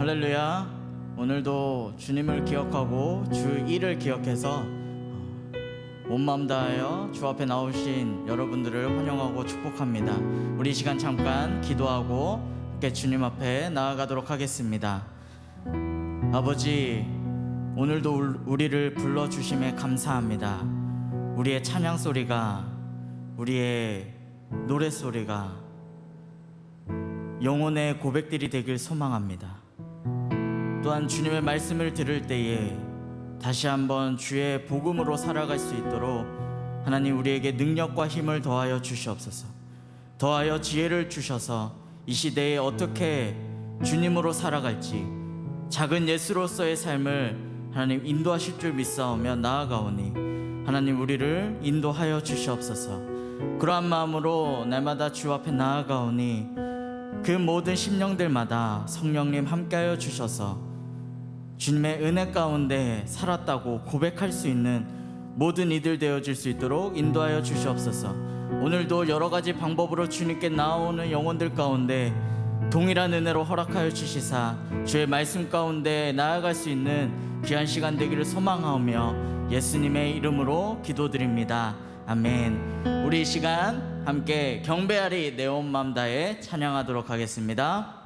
할렐루야. 오늘도 주님을 기억하고 주 일을 기억해서 온 마음 다하여 주 앞에 나오신 여러분들을 환영하고 축복합니다. 우리 이 시간 잠깐 기도하고 함께 주님 앞에 나아가도록 하겠습니다. 아버지, 오늘도 우리를 불러주심에 감사합니다. 우리의 찬양 소리가, 우리의 노래 소리가 영혼의 고백들이 되길 소망합니다. 또한 주님의 말씀을 들을 때에 다시 한번 주의 복음으로 살아갈 수 있도록 하나님 우리에게 능력과 힘을 더하여 주시옵소서. 더하여 지혜를 주셔서 이 시대에 어떻게 주님으로 살아갈지 작은 예수로서의 삶을 하나님 인도하실 줄 믿사오며 나아가오니 하나님 우리를 인도하여 주시옵소서. 그러한 마음으로 날마다 주 앞에 나아가오니 그 모든 심령들마다 성령님 함께하여 주셔서 주님의 은혜 가운데 살았다고 고백할 수 있는 모든 이들 되어질 수 있도록 인도하여 주시옵소서. 오늘도 여러 가지 방법으로 주님께 나오는 영혼들 가운데 동일한 은혜로 허락하여 주시사 주의 말씀 가운데 나아갈 수 있는 귀한 시간 되기를 소망하오며 예수님의 이름으로 기도드립니다. 아멘. 우리 이 시간 함께 경배하리 내 온 마음 다해 찬양하도록 하겠습니다.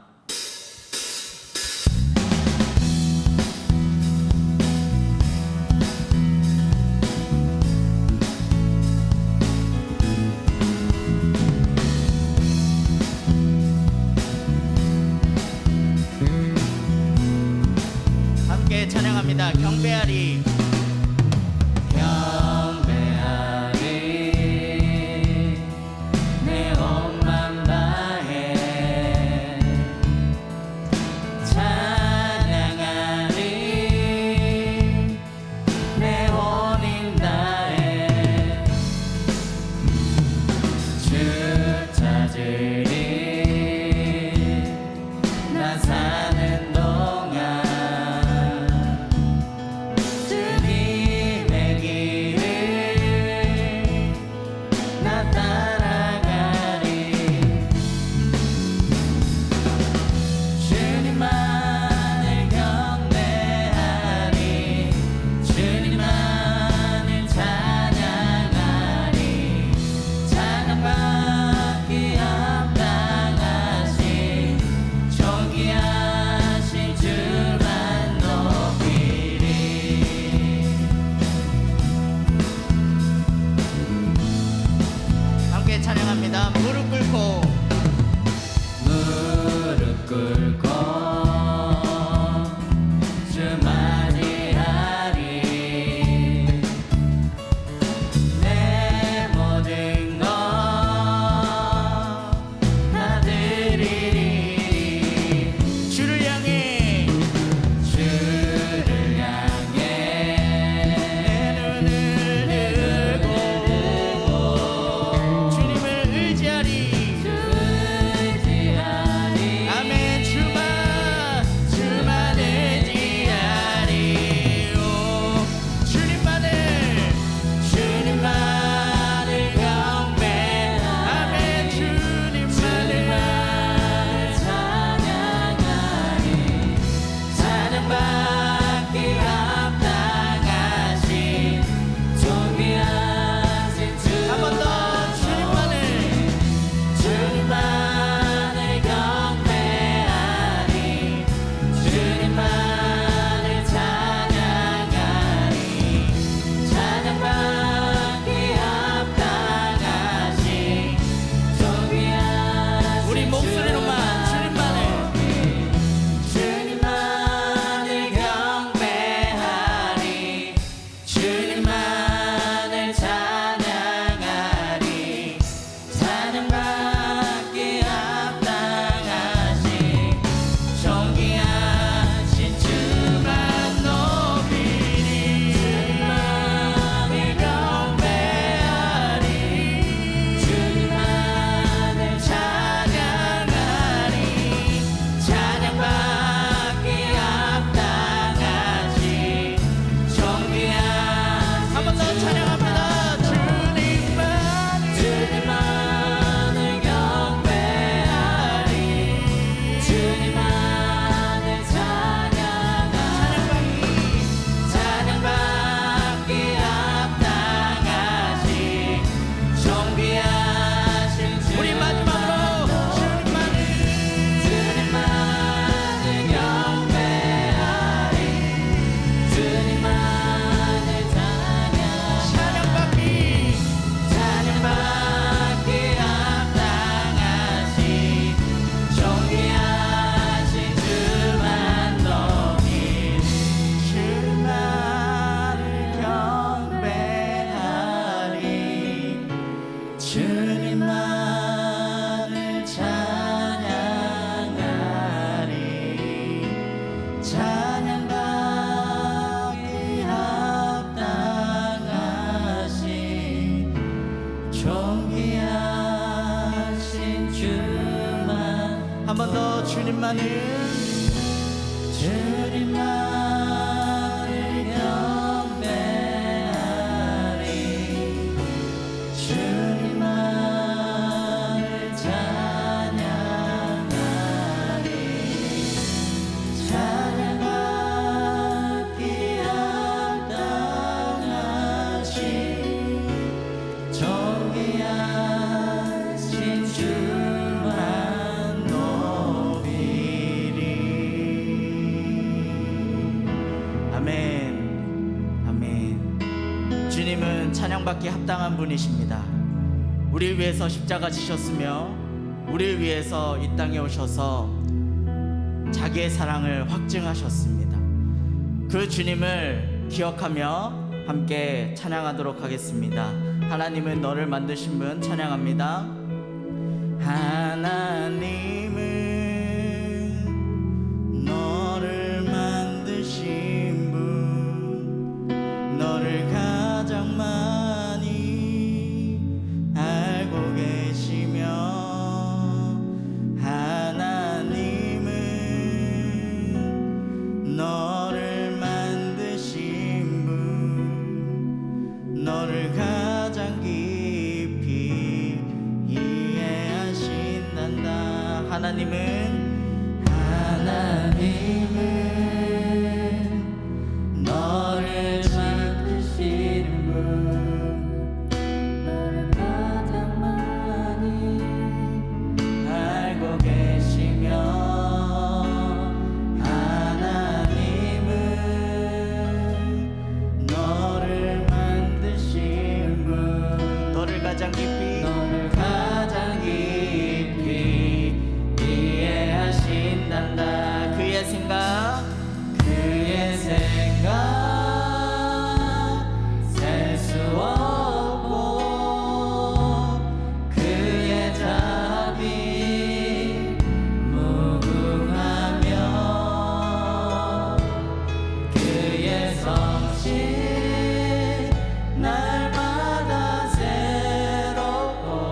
함께 찬양합니다. 경배하리 주 주님만을 경배하리 주님만을 찬양하리 찬양받기 합당하신 존귀하신 주만 높이리. 아멘. 아멘. 주님은 찬양받기 합당한 분이십니다. 우리를 위해서 십자가 지셨으며 우리를 위해서 이 땅에 오셔서 자기의 사랑을 확증하셨습니다. 그 주님을 기억하며 함께 찬양하도록 하겠습니다. 하나님은 너를 만드신 분 찬양합니다. 하나님은 너를 만드신 분 너를 가장 많이 알고 계시며 하나님은 너를 만드신 분 너를 가장 깊이 이해하신단다. 하나님은 너를 만드시는 분 너를 가장 많이 알고 계시며 하나님은 너를 만드신 분 너를 가장 깊이 이해하신단다. 그의 생각 셀 수 없고 그의 자비 무궁하며 그의 성실 날마다 새롭고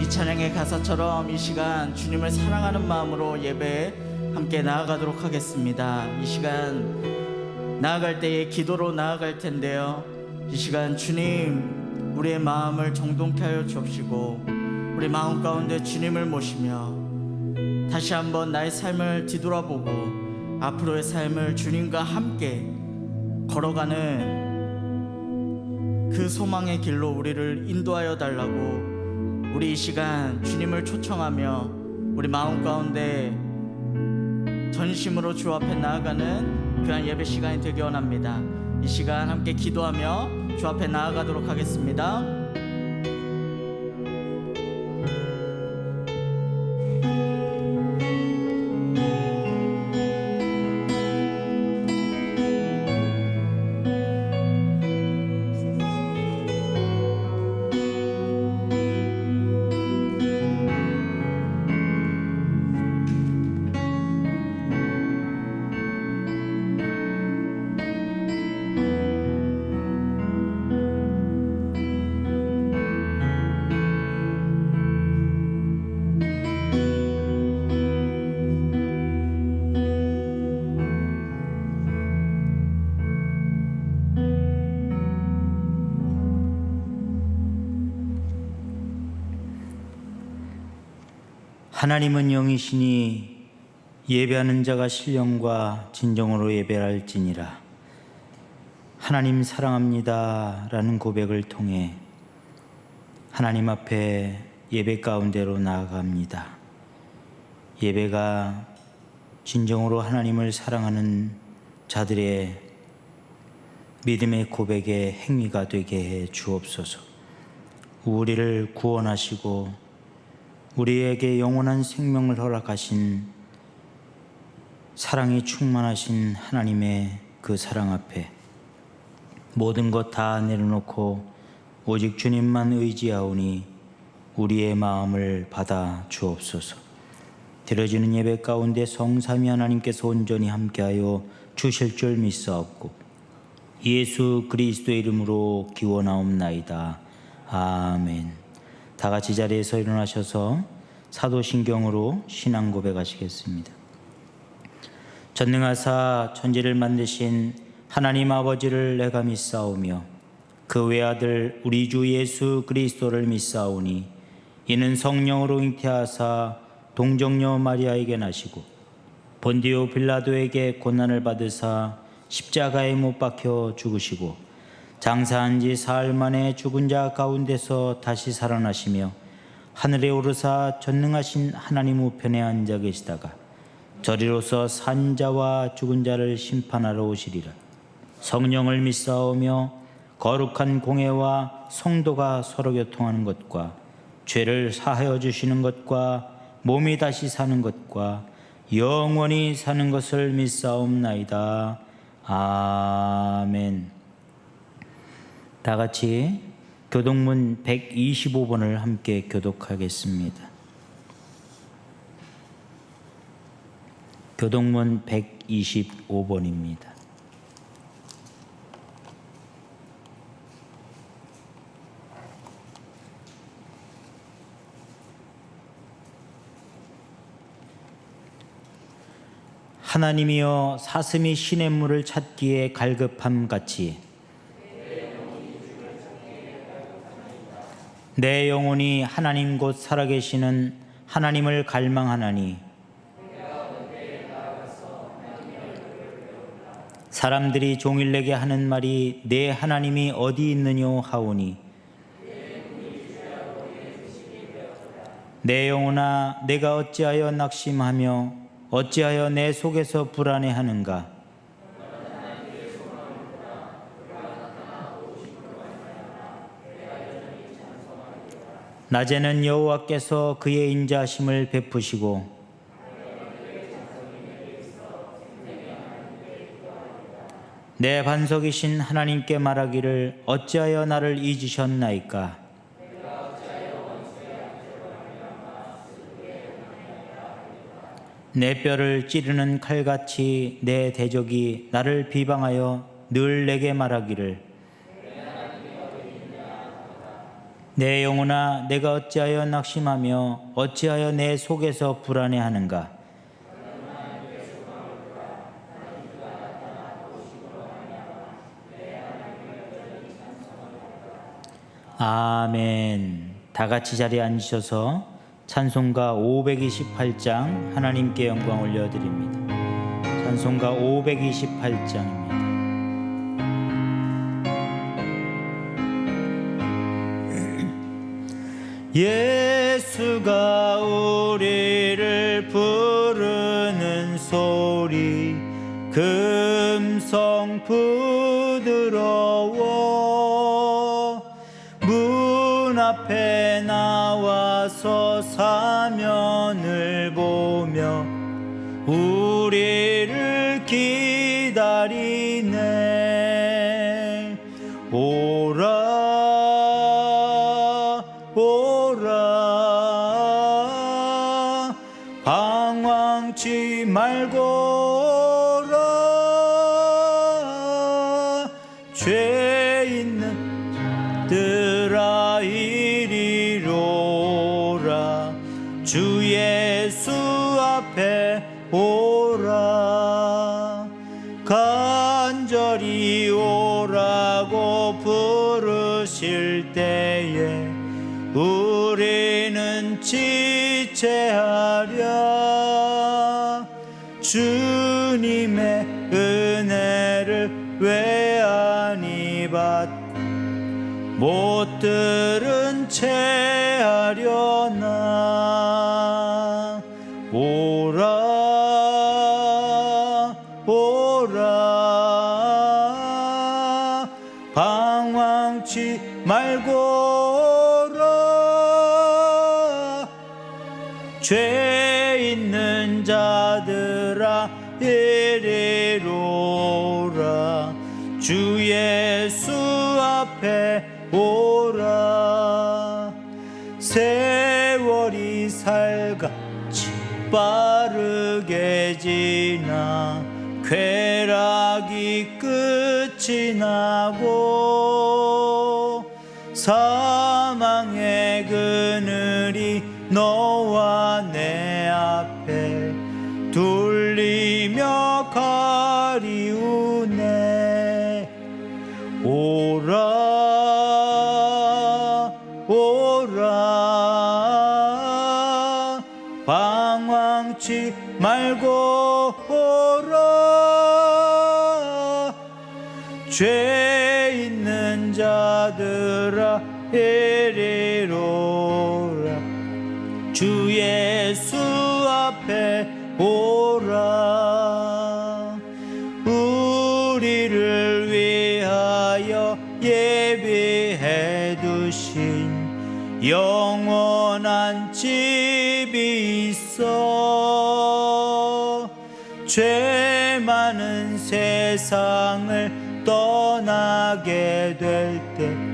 찬양의 가사처럼 이 시간 주님을 사랑하는 마음으로 예배에 함께 나아가도록 하겠습니다. 이 시간 나아갈 때에 기도로 나아갈 텐데요, 이 시간 주님 우리의 마음을 정돈케 하여 주옵시고 우리 마음 가운데 주님을 모시며 다시 한번 나의 삶을 뒤돌아보고 앞으로의 삶을 주님과 함께 걸어가는 그 소망의 길로 우리를 인도하여 달라고 우리 이 시간 주님을 초청하며 우리 마음 가운데 전심으로 주 앞에 나아가는 그런 예배 시간이 되기 원합니다. 이 시간 함께 기도하며 주 앞에 나아가도록 하겠습니다. 하나님은 영이시니 예배하는 자가 신령과 진정으로 예배할지니라. 하나님 사랑합니다 라는 고백을 통해 하나님 앞에 예배 가운데로 나아갑니다. 예배가 진정으로 하나님을 사랑하는 자들의 믿음의 고백의 행위가 되게 해 주옵소서. 우리를 구원하시고 우리에게 영원한 생명을 허락하신 사랑이 충만하신 하나님의 그 사랑 앞에 모든 것 다 내려놓고 오직 주님만 의지하오니 우리의 마음을 받아 주옵소서. 드려지는 예배 가운데 성삼위 하나님께서 온전히 함께하여 주실 줄 믿사옵고 예수 그리스도의 이름으로 기원하옵나이다. 아멘. 다 같이 자리에서 일어나셔서 사도신경으로 신앙 고백하시겠습니다. 전능하사 천지를 만드신 하나님 아버지를 내가 믿사오며 그 외아들 우리 주 예수 그리스도를 믿사오니 이는 성령으로 잉태하사 동정녀 마리아에게 나시고 본디오 빌라도에게 고난을 받으사 십자가에 못 박혀 죽으시고 장사한 지 사흘 만에 죽은 자 가운데서 다시 살아나시며 하늘에 오르사 전능하신 하나님 우편에 앉아 계시다가 저리로서 산 자와 죽은 자를 심판하러 오시리라. 성령을 믿사오며 거룩한 공회와 성도가 서로 교통하는 것과 죄를 사하여 주시는 것과 몸이 다시 사는 것과 영원히 사는 것을 믿사옵나이다. 아멘. 다 같이 교독문 125번을 함께 교독하겠습니다. 교독문 125번입니다. 하나님이여 사슴이 시냇물을 찾기에 갈급함 같이 내 영혼이 하나님 곧 살아계시는 하나님을 갈망하나니 사람들이 종일 내게 하는 말이 내 하나님이 어디 있느뇨 하오니 내 영혼아 내가 어찌하여 낙심하며 어찌하여 내 속에서 불안해하는가 낮에는 여호와께서 그의 인자하심을 베푸시고 내 반석이신 하나님께 말하기를 어찌하여 나를 잊으셨나이까 내 뼈를 찌르는 칼같이 내 대적이 나를 비방하여 늘 내게 말하기를 내 영혼아 내가 어찌하여 낙심하며 어찌하여 내 속에서 불안해하는가 아멘. 다 같이 자리에 앉으셔서 찬송가 528장 하나님께 영광 올려드립니다. 찬송가 528장입니다. 예수가 우리를 부르는 소리 금성 부드러워 문 앞에 나와서 사면을 보며 우리를 기다리네 오라 오라 방황치 말고 오라 죄 있는 자들아 이리로라 주 예수 앞에 오라 간절히 오라고 부르실 때에 우리는 지체하랴 주님의 은혜를 왜 아니 받고 못 들은 채 하려나 오라 오라 방황치 말고 오라 죄 있는 자들아 이리로라 주 예수 앞에 오라 세월이 살같이 빠르게 지나 쾌락이 끝이 나고 사망의 그늘이 너와 내 앞에 둘리며 가리우네 오라 오라 방황치 말고 오라 죄 있는 자들아 이리로라 주 예수 앞에 오라 우리를 위하여 예비해 두신 영원한 집이 있어 죄 많은 세상을 떠나게 될 때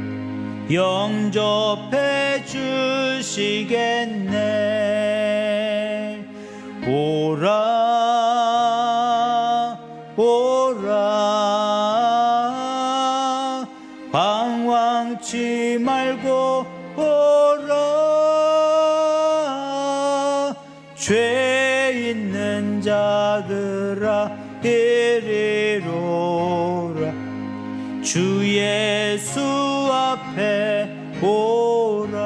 영접해 주시겠네 오라 오라 방황치 말고 오라 죄 있는 자들 받으라 이리로라. 주 예수 앞에 오라.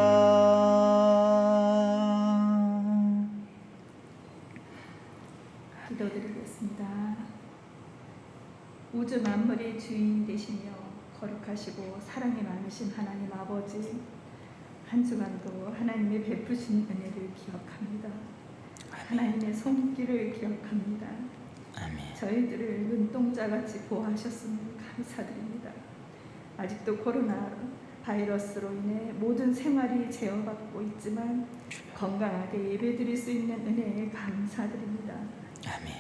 기도드리겠습니다. 우주 만물의 주인 되시며 거룩하시고 사랑이 많으신 하나님 아버지, 한 주간도 하나님의 베푸신 은혜를 기억합니다. 하나님의 손길을 기억합니다. 아멘. 저희들을 눈동자같이 보호하셨음을 감사드립니다. 아직도 코로나 바이러스로 인해 모든 생활이 제어받고 있지만 건강하게 예배드릴 수 있는 은혜에 감사드립니다. 아멘.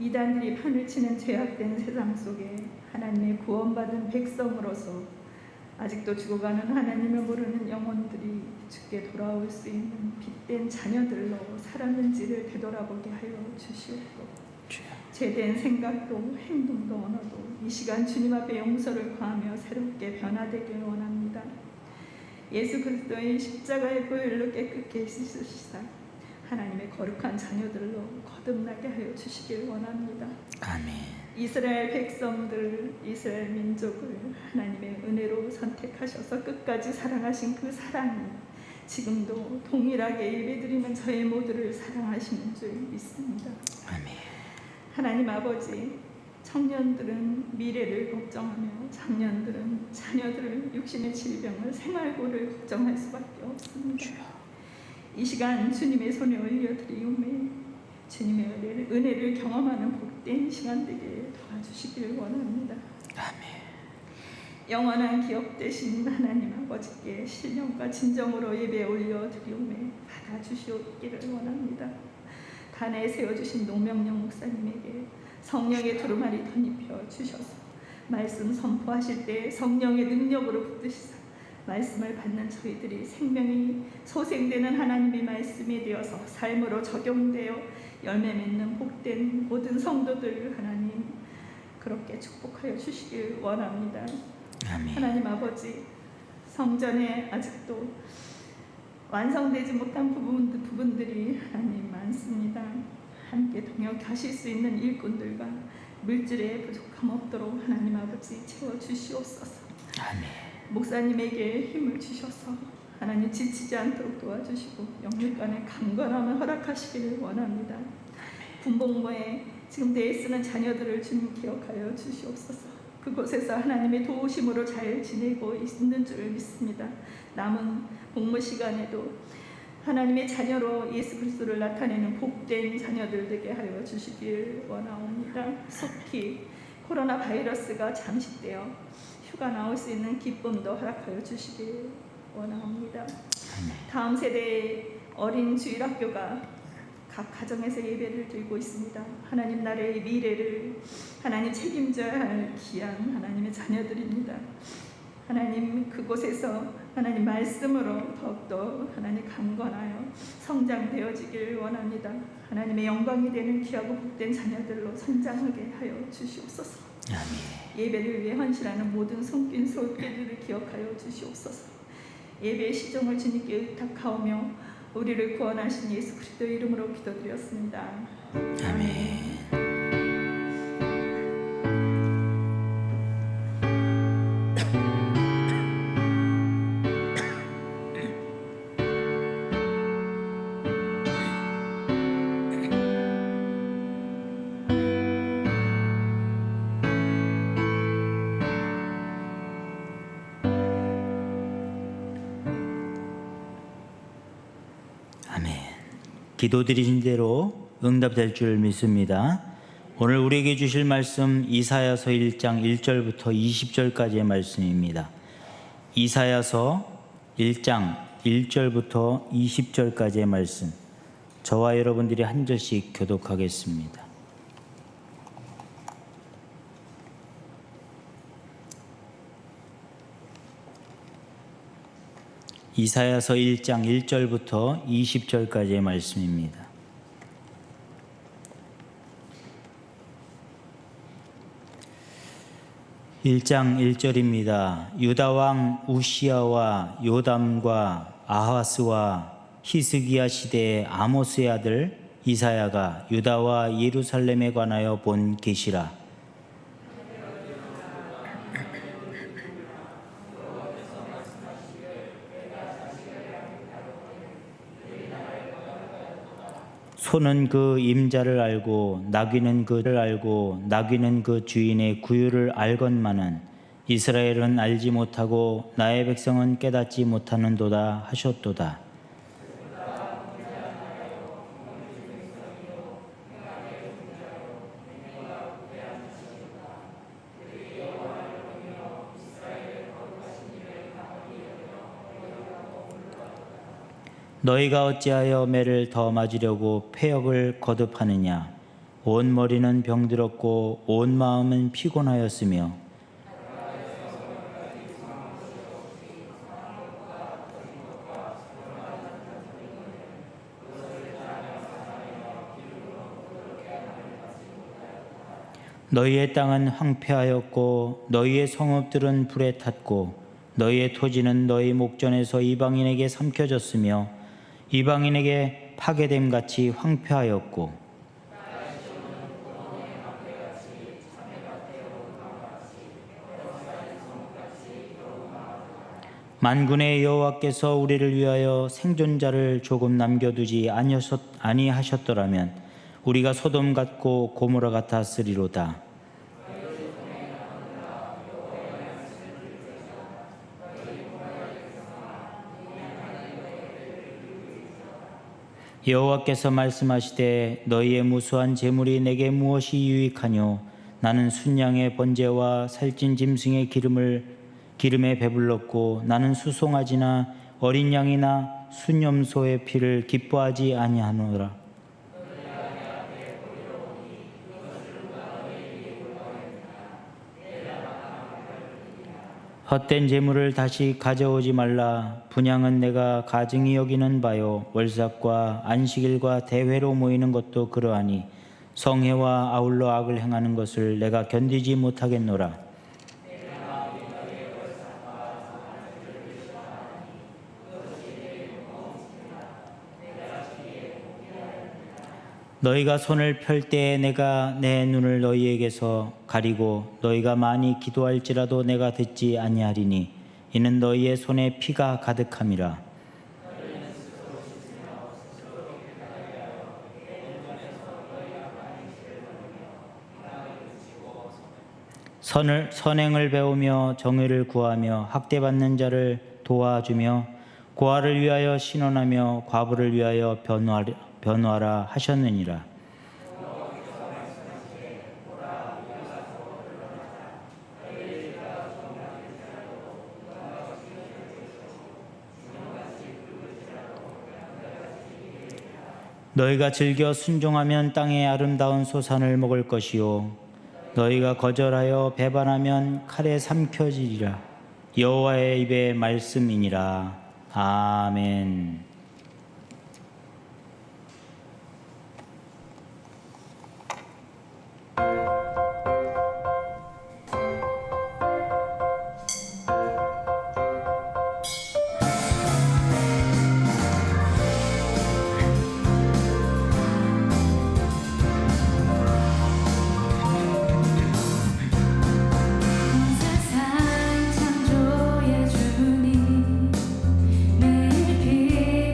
이단들이 판을 치는 죄악된 세상 속에 하나님의 구원받은 백성으로서 아직도 죽어가는 하나님을 모르는 영혼들이 주께 돌아올 수 있는 빛된 자녀들로 살았는지를 되돌아보게 하여 주시옵고, 죄된 생각도 행동도 언어도 이 시간 주님 앞에 용서를 구하며 새롭게 변화되길 원합니다. 예수 그리스도의 십자가의 보혈로 깨끗게 씻으시사 하나님의 거룩한 자녀들로 거듭나게 하여 주시길 원합니다. 아멘. 이스라엘 백성들, 이스라엘 민족을 하나님의 은혜로 선택하셔서 끝까지 사랑하신 그 사랑이 지금도 동일하게 예배드리는 저희 모두를 사랑하시는 줄 믿습니다. 아멘. 하나님 아버지, 청년들은 미래를 걱정하며 장년들은 자녀들을 육신의 질병을 생활고를 걱정할 수밖에 없습니다. 이 시간 주님의 손에 올려드리오매 주님의 은혜를 경험하는 복된 시간 되게 도와주시길 원합니다. 아멘. 영원한 기업 되신 하나님 아버지께 신령과 진정으로 예배 올려드리오매 받아주시기를 원합니다. 단에 세워주신 노명령 목사님에게 성령의 두루마리 덧입혀 주셔서 말씀 선포하실 때 성령의 능력으로 붙드시사 말씀을 받는 저희들이 생명이 소생되는 하나님의 말씀이 되어서 삶으로 적용되어 열매 맺는 복된 모든 성도들 하나님 그렇게 축복하여 주시길 원합니다. 아멘. 하나님 아버지, 성전에 아직도 완성되지 못한 부분들이 하나님 많습니다. 함께 동역하실 수 있는 일꾼들과 물질에 부족함 없도록 하나님 아버지 채워주시옵소서. 아멘. 목사님에게 힘을 주셔서 하나님 지치지 않도록 도와주시고 영육간의 강건함을 허락하시기를 원합니다. 군복무에 지금 내쓰는 자녀들을 주님 기억하여 주시옵소서. 그곳에서 하나님의 도우심으로 잘 지내고 있는 줄 믿습니다. 남은 복무 시간에도 하나님의 자녀로 예수 그리스도를 나타내는 복된 자녀들 되게 하여 주시길 원하옵니다. 속히 코로나 바이러스가 잠식되어 휴가 나올 수 있는 기쁨도 허락하여 주시길 원하옵니다. 다음 세대의 어린 주일학교가 각 가정에서 예배를 드리고 있습니다. 하나님 나라의 미래를 하나님 책임져야 할 귀한 하나님의 자녀들입니다. 하나님 그곳에서 하나님 말씀으로 더욱더 하나님 강건하여 성장되어지길 원합니다. 하나님의 영광이 되는 귀하고 복된 자녀들로 성장하게 하여 주시옵소서. 아멘. 예배를 위해 헌신하는 모든 손길 손길들을 기억하여 주시옵소서. 예배의 시종을 주님께 의탁하오며 우리를 구원하신 예수 그리스도 이름으로 기도드렸습니다. 아멘. 기도드리신 대로 응답될 줄 믿습니다. 오늘 우리에게 주실 말씀 이사야서 1장 1절부터 20절까지의 말씀입니다. 이사야서 1장 1절부터 20절까지의 말씀, 저와 여러분들이 한 절씩 교독하겠습니다. 이사야서 1장 1절부터 20절까지의 말씀입니다. (1장 1절입니다) 유다 왕 우시야와 요담과 아하스와 히스기야 시대의 아모스의 아들 이사야가 유다와 예루살렘에 관하여 본 계시라. 소는 그 임자를 알고 나귀는 그를 알고 나귀는 그 주인의 구유를 알건만은 이스라엘은 알지 못하고 나의 백성은 깨닫지 못하는도다 하셨도다. 너희가 어찌하여 매를 더 맞으려고 폐역을 거듭하느냐. 온 머리는 병들었고 온 마음은 피곤하였으며 너희의 땅은 황폐하였고 너희의 성읍들은 불에 탔고 너희의 토지는 너희 목전에서 이방인에게 삼켜졌으며 이방인에게 파괴됨 같이 황폐하였고 만군의 여호와께서 우리를 위하여 생존자를 조금 남겨두지 아니하셨더라면 우리가 소돔 같고 고모라 같았으리로다. 여호와께서 말씀하시되 너희의 무수한 재물이 내게 무엇이 유익하뇨. 나는 순양의 번제와 살찐 짐승의 기름에 배불렀고 나는 수송아지나 어린 양이나 순염소의 피를 기뻐하지 아니하노라. 헛된 재물을 다시 가져오지 말라. 분향은 내가 가증히 여기는 바요. 월삭과 안식일과 대회로 모이는 것도 그러하니 성회와 아울러 악을 행하는 것을 내가 견디지 못하겠노라. 너희가 손을 펼 때에 내가 내 눈을 너희에게서 가리고 너희가 많이 기도할지라도 내가 듣지 아니하리니 이는 너희의 손에 피가 가득함이라. 선행을 배우며 정의를 구하며 학대받는 자를 도와주며 고아를 위하여 신원하며 과부를 위하여 변호하라 하셨느니라. 너희가 즐겨 순종하면 땅의 아름다운 소산을 먹을 것이요 너희가 거절하여 배반하면 칼에 삼켜지리라. 여호와의 입의 말씀이니라. 아멘. 세상 창조의 주님 매일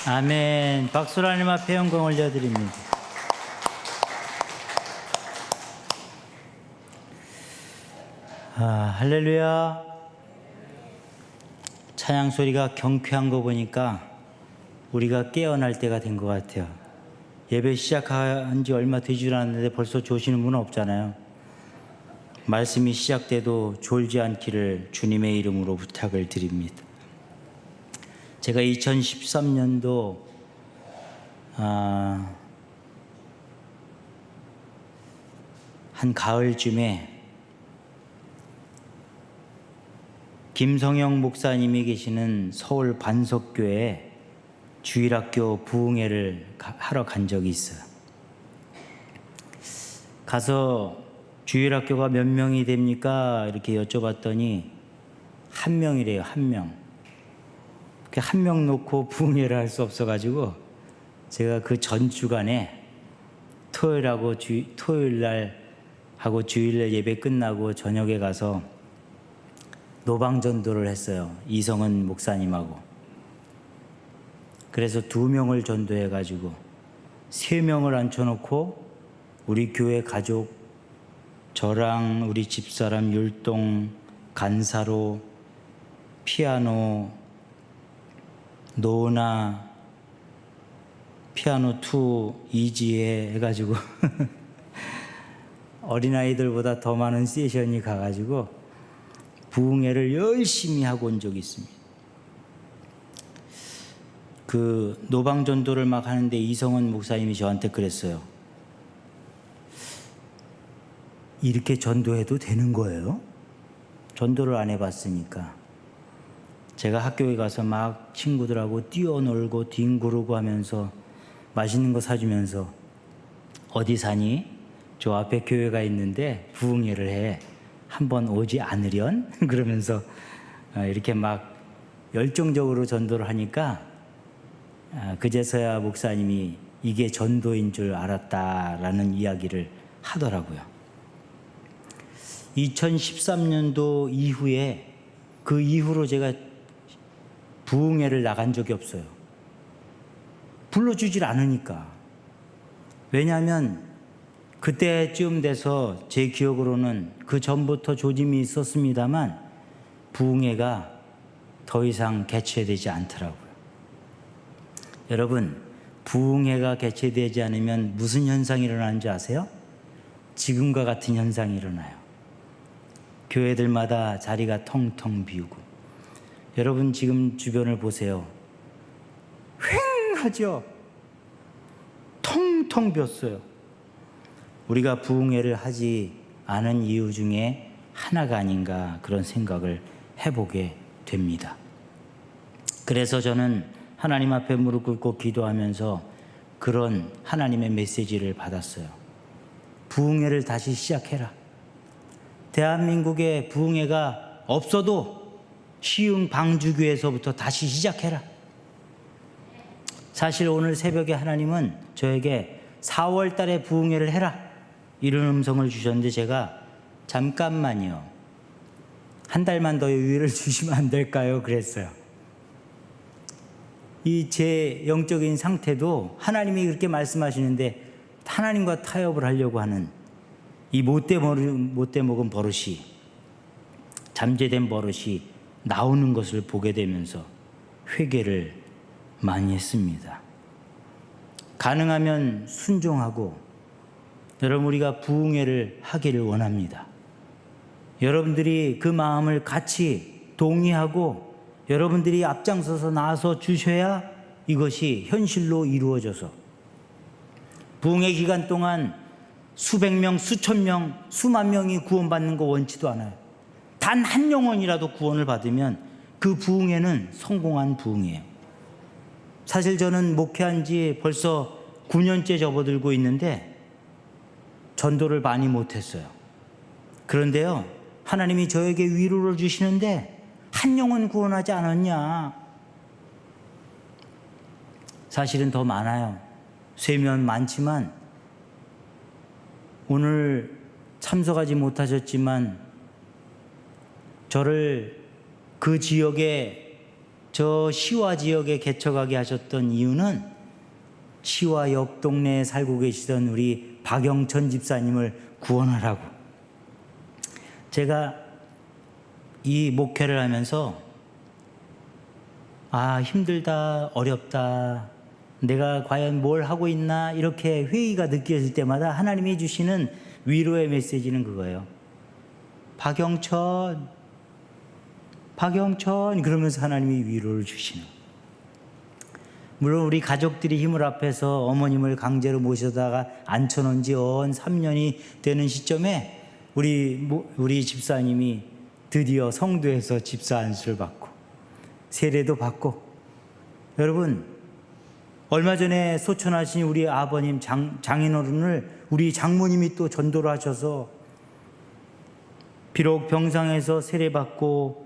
아멘. 박수로 하나님 앞에 영광 올려드립니다. 할렐루야. 찬양 소리가 경쾌한 거 보니까 우리가 깨어날 때가 된 것 같아요. 예배 시작한 지 얼마 되지 않았는데 벌써 조시는 분 없잖아요. 말씀이 시작돼도 졸지 않기를 주님의 이름으로 부탁을 드립니다. 제가 2013년도 한 가을쯤에 김성영 목사님이 계시는 서울 반석교회에 주일학교 부흥회를 하러 간 적이 있어요. 가서 주일학교가 몇 명이 됩니까? 이렇게 여쭤봤더니 한 명이래요. 한 명. 한 명 놓고 부흥회를 할 수 없어가지고 제가 그 전 주간에 토요일날 하고 주일날 예배 끝나고 저녁에 가서 노방전도를 했어요. 이성은 목사님하고. 그래서 2명을 전도해가지고 3명을 앉혀놓고 우리 교회 가족, 저랑 우리 집사람 율동, 간사로, 피아노, 노나, 피아노 2, 이지혜 해가지고 어린아이들보다 더 많은 세션이 가가지고 부흥회를 열심히 하고 온 적이 있습니다. 그 노방전도를 막 하는데 이성은 목사님이 저한테 그랬어요. 이렇게 전도해도 되는 거예요? 전도를 안 해봤으니까. 제가 학교에 가서 막 친구들하고 뛰어놀고 뒹구르고 하면서 맛있는 거 사주면서 어디 사니? 저 앞에 교회가 있는데 부흥회를 해. 한번 오지 않으련? 그러면서 이렇게 막 열정적으로 전도를 하니까 그제서야 목사님이 이게 전도인 줄 알았다라는 이야기를 하더라고요. 2013년도 이후에 그 이후로 제가 부흥회를 나간 적이 없어요. 불러주질 않으니까. 왜냐하면 그때쯤 돼서 제 기억으로는 그 전부터 조짐이 있었습니다만 부흥회가 더 이상 개최되지 않더라고요. 여러분, 부흥회가 개최되지 않으면 무슨 현상이 일어나는지 아세요? 지금과 같은 현상이 일어나요. 교회들마다 자리가 텅텅 비우고. 여러분 지금 주변을 보세요. 휑하죠? 텅텅 비었어요. 우리가 부흥회를 하지 않은 이유 중에 하나가 아닌가 그런 생각을 해보게 됩니다. 그래서 저는 하나님 앞에 무릎 꿇고 기도하면서 그런 하나님의 메시지를 받았어요. 부흥회를 다시 시작해라. 대한민국에 부흥회가 없어도 시흥 방주교에서부터 다시 시작해라. 사실 오늘 새벽에 하나님은 저에게 4월 달에 부흥회를 해라 이런 음성을 주셨는데 제가 잠깐만요. 한 달만 더 여유를 주시면 안 될까요? 그랬어요. 이 제 영적인 상태도 하나님이 그렇게 말씀하시는데 하나님과 타협을 하려고 하는 이 못돼 먹은 버릇이, 잠재된 버릇이 나오는 것을 보게 되면서 회개를 많이 했습니다. 가능하면 순종하고 여러분 우리가 부흥회를 하기를 원합니다. 여러분들이 그 마음을 같이 동의하고 여러분들이 앞장서서 나서 주셔야 이것이 현실로 이루어져서 부흥회 기간 동안 수백 명, 수천 명, 수만 명이 구원받는 거 원치도 않아요. 단 한 영혼이라도 구원을 받으면 그 부흥회는 성공한 부흥회예요. 사실 저는 목회한 지 벌써 9년째 접어들고 있는데 전도를 많이 못했어요. 그런데요, 하나님이 저에게 위로를 주시는데 한 영혼 구원하지 않았냐? 사실은 더 많아요. 세면 많지만 오늘 참석하지 못하셨지만 저를 그 지역에 저 시와 지역에 개척하게 하셨던 이유는 시와 옆 동네에 살고 계시던 우리 박영천 집사님을 구원하라고. 제가 이 목회를 하면서 힘들다, 어렵다, 내가 과연 뭘 하고 있나 이렇게 회의가 느껴질 때마다 하나님이 주시는 위로의 메시지는 그거예요. 박영천 그러면서 하나님이 위로를 주시는. 물론 우리 가족들이 힘을 합해서 어머님을 강제로 모셔다가 앉혀놓은 지 언 3년이 되는 시점에 우리 집사님이 드디어 성도에서 집사 안수를 받고 세례도 받고, 여러분 얼마 전에 소천하신 우리 아버님 장인어른을 우리 장모님이 또 전도를 하셔서 비록 병상에서 세례받고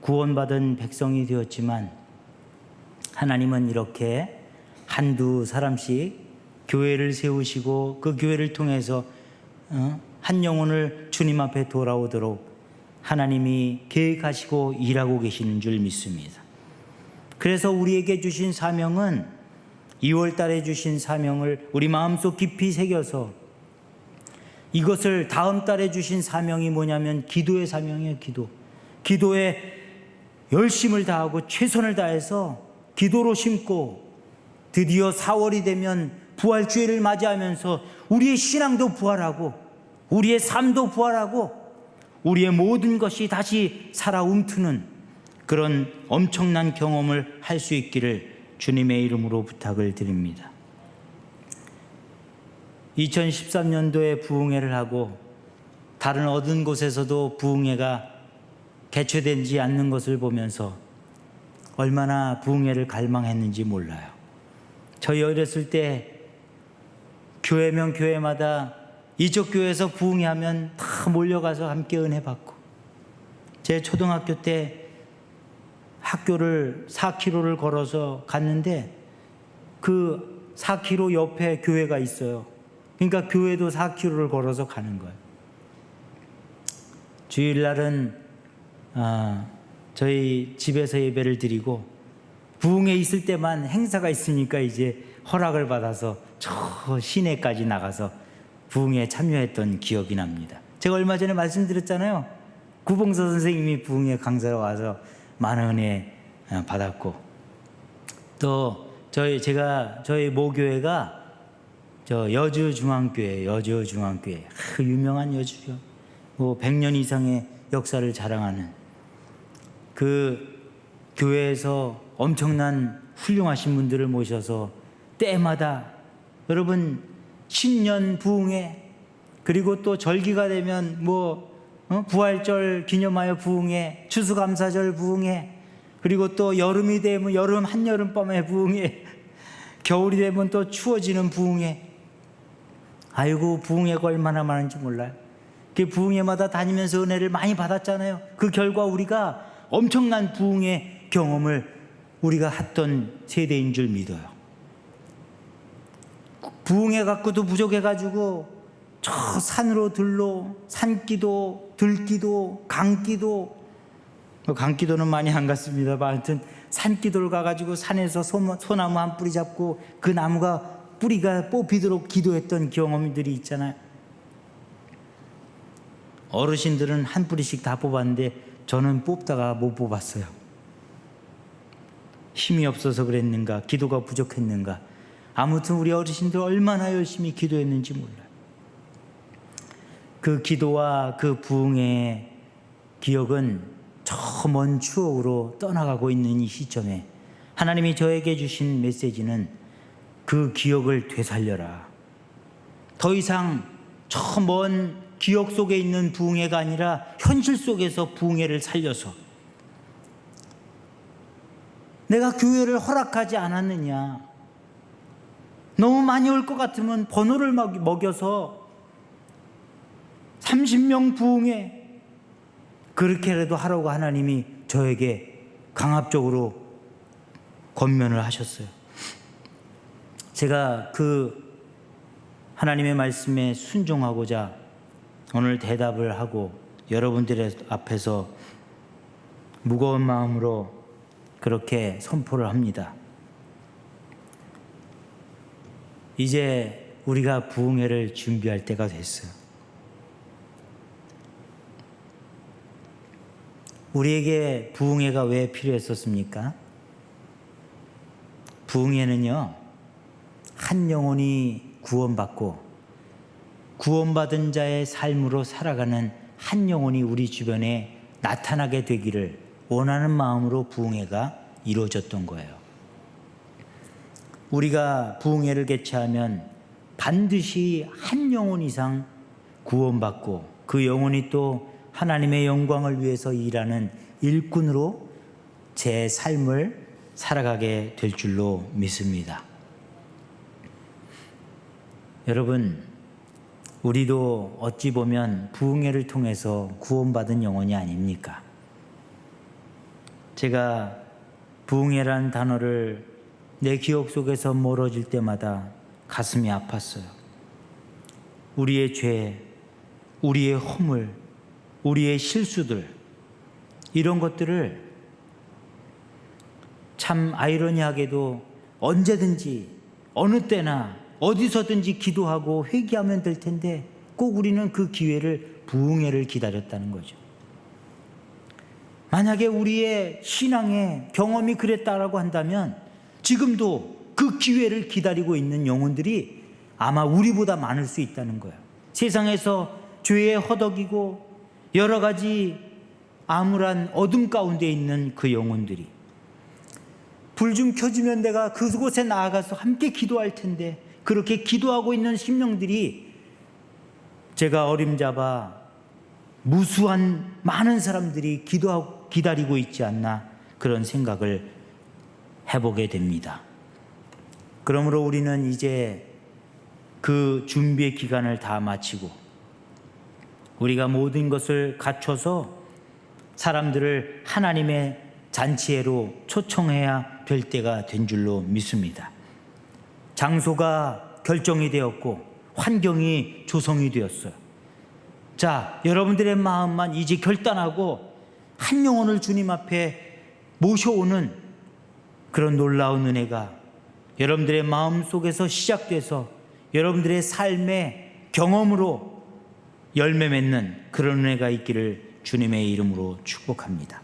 구원받은 백성이 되었지만 하나님은 이렇게 한두 사람씩 교회를 세우시고 그 교회를 통해서 한 영혼을 주님 앞에 돌아오도록 하나님이 계획하시고 일하고 계시는 줄 믿습니다. 그래서 우리에게 주신 사명은 2월 달에 주신 사명을 우리 마음속 깊이 새겨서, 이것을 다음 달에 주신 사명이 뭐냐면 기도의 사명이에요. 기도에 열심을 다하고 최선을 다해서 기도로 심고, 드디어 4월이 되면 부활주의를 맞이하면서 우리의 신앙도 부활하고 우리의 삶도 부활하고 우리의 모든 것이 다시 살아 움트는 그런 엄청난 경험을 할 수 있기를 주님의 이름으로 부탁을 드립니다. 2013년도에 부흥회를 하고 다른 어떤 곳에서도 부흥회가 개최되지 않는 것을 보면서 얼마나 부흥회를 갈망했는지 몰라요. 저희 어렸을 때 교회면 교회마다 이쪽 교회에서 부흥회 하면 다 몰려가서 함께 은혜 받고, 제 초등학교 때 학교를 4km를 걸어서 갔는데 그 4km 옆에 교회가 있어요. 그러니까 교회도 4km를 걸어서 가는 거예요. 주일날은 저희 집에서 예배를 드리고, 부흥회 있을 때만 행사가 있으니까 이제 허락을 받아서 저 시내까지 나가서 부흥회에 참여했던 기억이 납니다. 제가 얼마 전에 말씀드렸잖아요. 구봉서 선생님이 부흥회 강사로 와서 많은 은혜 받았고, 또 저희 모교회가 여주중앙교회, 유명한 여주죠. 100년 이상의 역사를 자랑하는 그 교회에서 엄청난 훌륭하신 분들을 모셔서 때마다, 여러분 신년 부흥회, 그리고 또 절기가 되면 부활절 기념하여 부흥회, 추수감사절 부흥회, 그리고 또 여름이 되면 한여름밤에 부흥회, 겨울이 되면 또 추워지는 부흥회. 아이고, 부흥회가 얼마나 많은지 몰라요. 그 부흥회마다 다니면서 은혜를 많이 받았잖아요. 그 결과 우리가 엄청난 부흥회 경험을 우리가 했던 세대인 줄 믿어요. 부흥회 갖고도 부족해가지고 저 산으로 산기도, 들기도, 강기도는 많이 안 갔습니다. 하여튼 산기도를 가가지고 산에서 소나무 한 뿌리 잡고 그 나무가 뿌리가 뽑히도록 기도했던 경험들이 있잖아요. 어르신들은 한 뿌리씩 다 뽑았는데 저는 뽑다가 못 뽑았어요. 힘이 없어서 그랬는가, 기도가 부족했는가. 아무튼 우리 어르신들 얼마나 열심히 기도했는지 몰라요. 그 기도와 그 부흥의 기억은 저 먼 추억으로 떠나가고 있는 이 시점에 하나님이 저에게 주신 메시지는 그 기억을 되살려라. 더 이상 저 먼 기억 속에 있는 부흥회가 아니라 현실 속에서 부흥회를 살려서, 내가 교회를 허락하지 않았느냐, 너무 많이 올 것 같으면 번호를 먹여서 30명 부흥회 그렇게라도 하라고 하나님이 저에게 강압적으로 권면을 하셨어요. 제가 그 하나님의 말씀에 순종하고자 오늘 대답을 하고 여러분들의 앞에서 무거운 마음으로 그렇게 선포를 합니다. 이제 우리가 부흥회를 준비할 때가 됐어요. 우리에게 부흥회가 왜 필요했었습니까? 부흥회는요, 한 영혼이 구원받고 구원받은 자의 삶으로 살아가는 한 영혼이 우리 주변에 나타나게 되기를 원하는 마음으로 부흥회가 이루어졌던 거예요. 우리가 부흥회를 개최하면 반드시 한 영혼 이상 구원받고 그 영혼이 또 하나님의 영광을 위해서 일하는 일꾼으로 제 삶을 살아가게 될 줄로 믿습니다. 여러분, 우리도 어찌 보면 부흥회를 통해서 구원받은 영혼이 아닙니까? 제가 부흥회라는 단어를 내 기억 속에서 멀어질 때마다 가슴이 아팠어요. 우리의 죄, 우리의 허물, 우리의 실수들, 이런 것들을 참 아이러니하게도 언제든지 어느 때나 어디서든지 기도하고 회개하면 될 텐데 꼭 우리는 그 기회를, 부흥회를 기다렸다는 거죠. 만약에 우리의 신앙의 경험이 그랬다라고 한다면 지금도 그 기회를 기다리고 있는 영혼들이 아마 우리보다 많을 수 있다는 거예요. 세상에서 죄에 허덕이고 여러 가지 암울한 어둠 가운데 있는 그 영혼들이, 불 좀 켜주면 내가 그곳에 나아가서 함께 기도할 텐데, 그렇게 기도하고 있는 심령들이 제가 어림잡아 무수한 많은 사람들이 기도하고 기다리고 있지 않나, 그런 생각을 해보게 됩니다. 그러므로 우리는 이제 그 준비의 기간을 다 마치고 우리가 모든 것을 갖춰서 사람들을 하나님의 잔치회로 초청해야 될 때가 된 줄로 믿습니다. 장소가 결정이 되었고 환경이 조성이 되었어요. 자, 여러분들의 마음만 이제 결단하고 한 영혼을 주님 앞에 모셔오는 그런 놀라운 은혜가 여러분들의 마음 속에서 시작돼서 여러분들의 삶의 경험으로 열매 맺는 그런 은혜가 있기를 주님의 이름으로 축복합니다.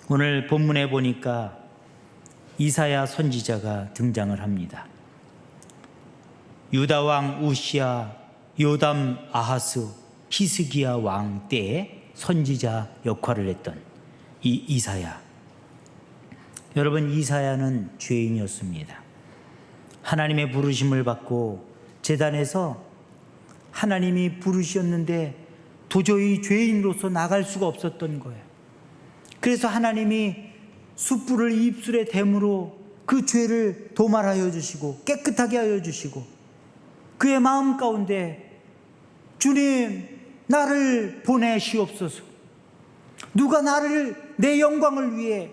오늘 본문에 보니까 이사야 선지자가 등장을 합니다. 유다 왕 우시야, 요담, 아하스, 히스기야 왕 때에 선지자 역할을 했던 이 이사야. 여러분, 이사야는 죄인이었습니다. 하나님의 부르심을 받고 제단에서 하나님이 부르셨는데 도저히 죄인으로서 나갈 수가 없었던 거예요. 그래서 하나님이 숯불을 입술에 댐으로 그 죄를 도말하여 주시고 깨끗하게 하여 주시고, 그의 마음 가운데 주님, 나를 보내시옵소서. 누가 나를, 내 영광을 위해,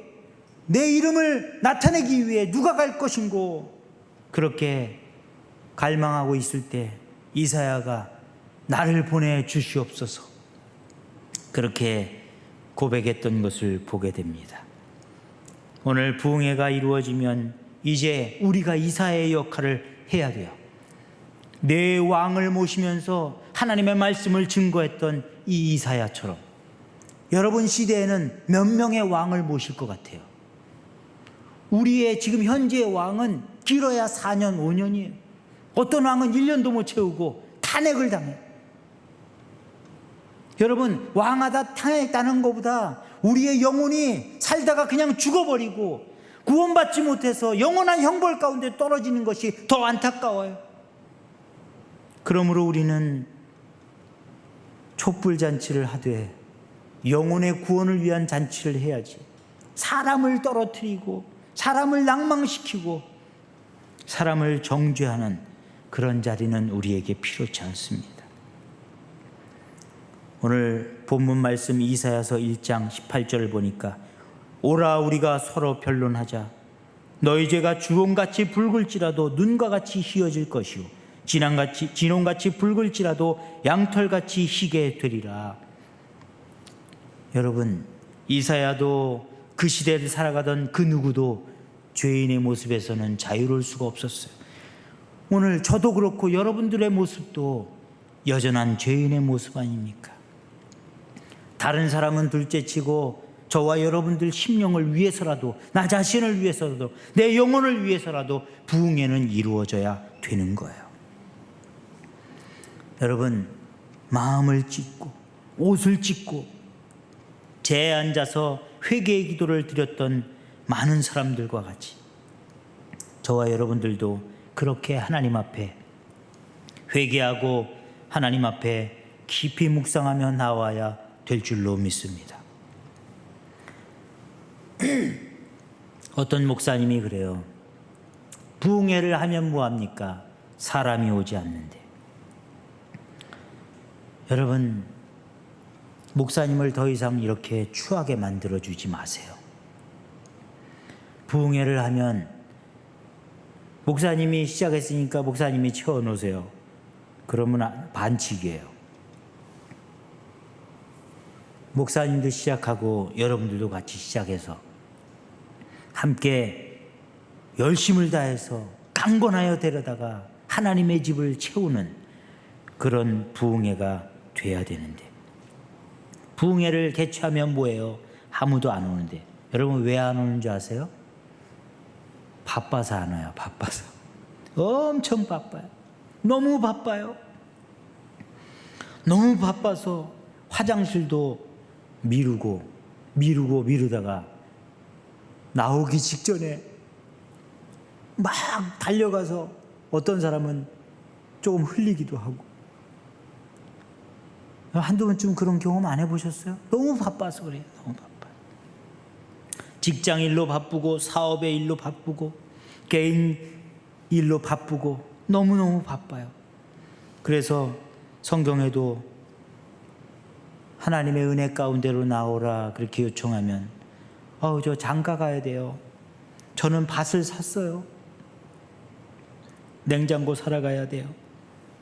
내 이름을 나타내기 위해 누가 갈 것인고, 그렇게 갈망하고 있을 때 이사야가 나를 보내 주시옵소서, 그렇게 고백했던 것을 보게 됩니다. 오늘 부흥회가 이루어지면 이제 우리가 이사야의 역할을 해야 돼요. 내 왕을 모시면서 하나님의 말씀을 증거했던 이 이사야처럼 여러분 시대에는 몇 명의 왕을 모실 것 같아요? 우리의 지금 현재의 왕은 길어야 4년, 5년이에요. 어떤 왕은 1년도 못 채우고 탄핵을 당해요. 여러분, 왕하다 탄핵당한 것보다 우리의 영혼이 살다가 그냥 죽어버리고 구원받지 못해서 영원한 형벌 가운데 떨어지는 것이 더 안타까워요. 그러므로 우리는 촛불잔치를 하되 영혼의 구원을 위한 잔치를 해야지. 사람을 떨어뜨리고 사람을 낭망시키고 사람을 정죄하는 그런 자리는 우리에게 필요치 않습니다. 오늘 본문 말씀 이사야서 1장 18절을 보니까 오라 우리가 서로 변론하자. 너희 죄가 주홍같이 붉을지라도 눈과 같이 희어질 것이요 진홍같이 붉을지라도 양털같이 희게 되리라. 여러분, 이사야도 그 시대를 살아가던 그 누구도 죄인의 모습에서는 자유로울 수가 없었어요. 오늘 저도 그렇고 여러분들의 모습도 여전한 죄인의 모습 아닙니까? 다른 사람은 둘째치고 저와 여러분들 심령을 위해서라도, 나 자신을 위해서라도, 내 영혼을 위해서라도 부흥회는 이루어져야 되는 거예요. 여러분, 마음을 찢고 옷을 찢고 제에 앉아서 회개의 기도를 드렸던 많은 사람들과 같이 저와 여러분들도 그렇게 하나님 앞에 회개하고 하나님 앞에 깊이 묵상하며 나와야 될 줄로 믿습니다. 어떤 목사님이 그래요. 부흥회를 하면 뭐합니까? 사람이 오지 않는데. 여러분, 목사님을 더 이상 이렇게 추하게 만들어주지 마세요. 부흥회를 하면 목사님이 시작했으니까 목사님이 채워놓으세요. 그러면 반칙이에요. 목사님도 시작하고 여러분들도 같이 시작해서 함께 열심을 다해서 강건하여 데려다가 하나님의 집을 채우는 그런 부흥회가 돼야 되는데, 부흥회를 개최하면 뭐예요? 아무도 안 오는데. 여러분 왜 안 오는 줄 아세요? 바빠서 안 와요. 바빠서. 엄청 바빠요. 너무 바빠요. 너무 바빠서 화장실도 미루다가 나오기 직전에 막 달려가서 어떤 사람은 조금 흘리기도 하고. 한두 번쯤 그런 경험 안 해보셨어요? 너무 바빠서 그래요. 너무 바빠요. 직장 일로 바쁘고 사업의 일로 바쁘고 개인 일로 바쁘고 너무너무 바빠요. 그래서 성경에도 하나님의 은혜 가운데로 나오라 그렇게 요청하면 저 장가 가야 돼요. 저는 밭을 샀어요. 냉장고 사러 가야 돼요.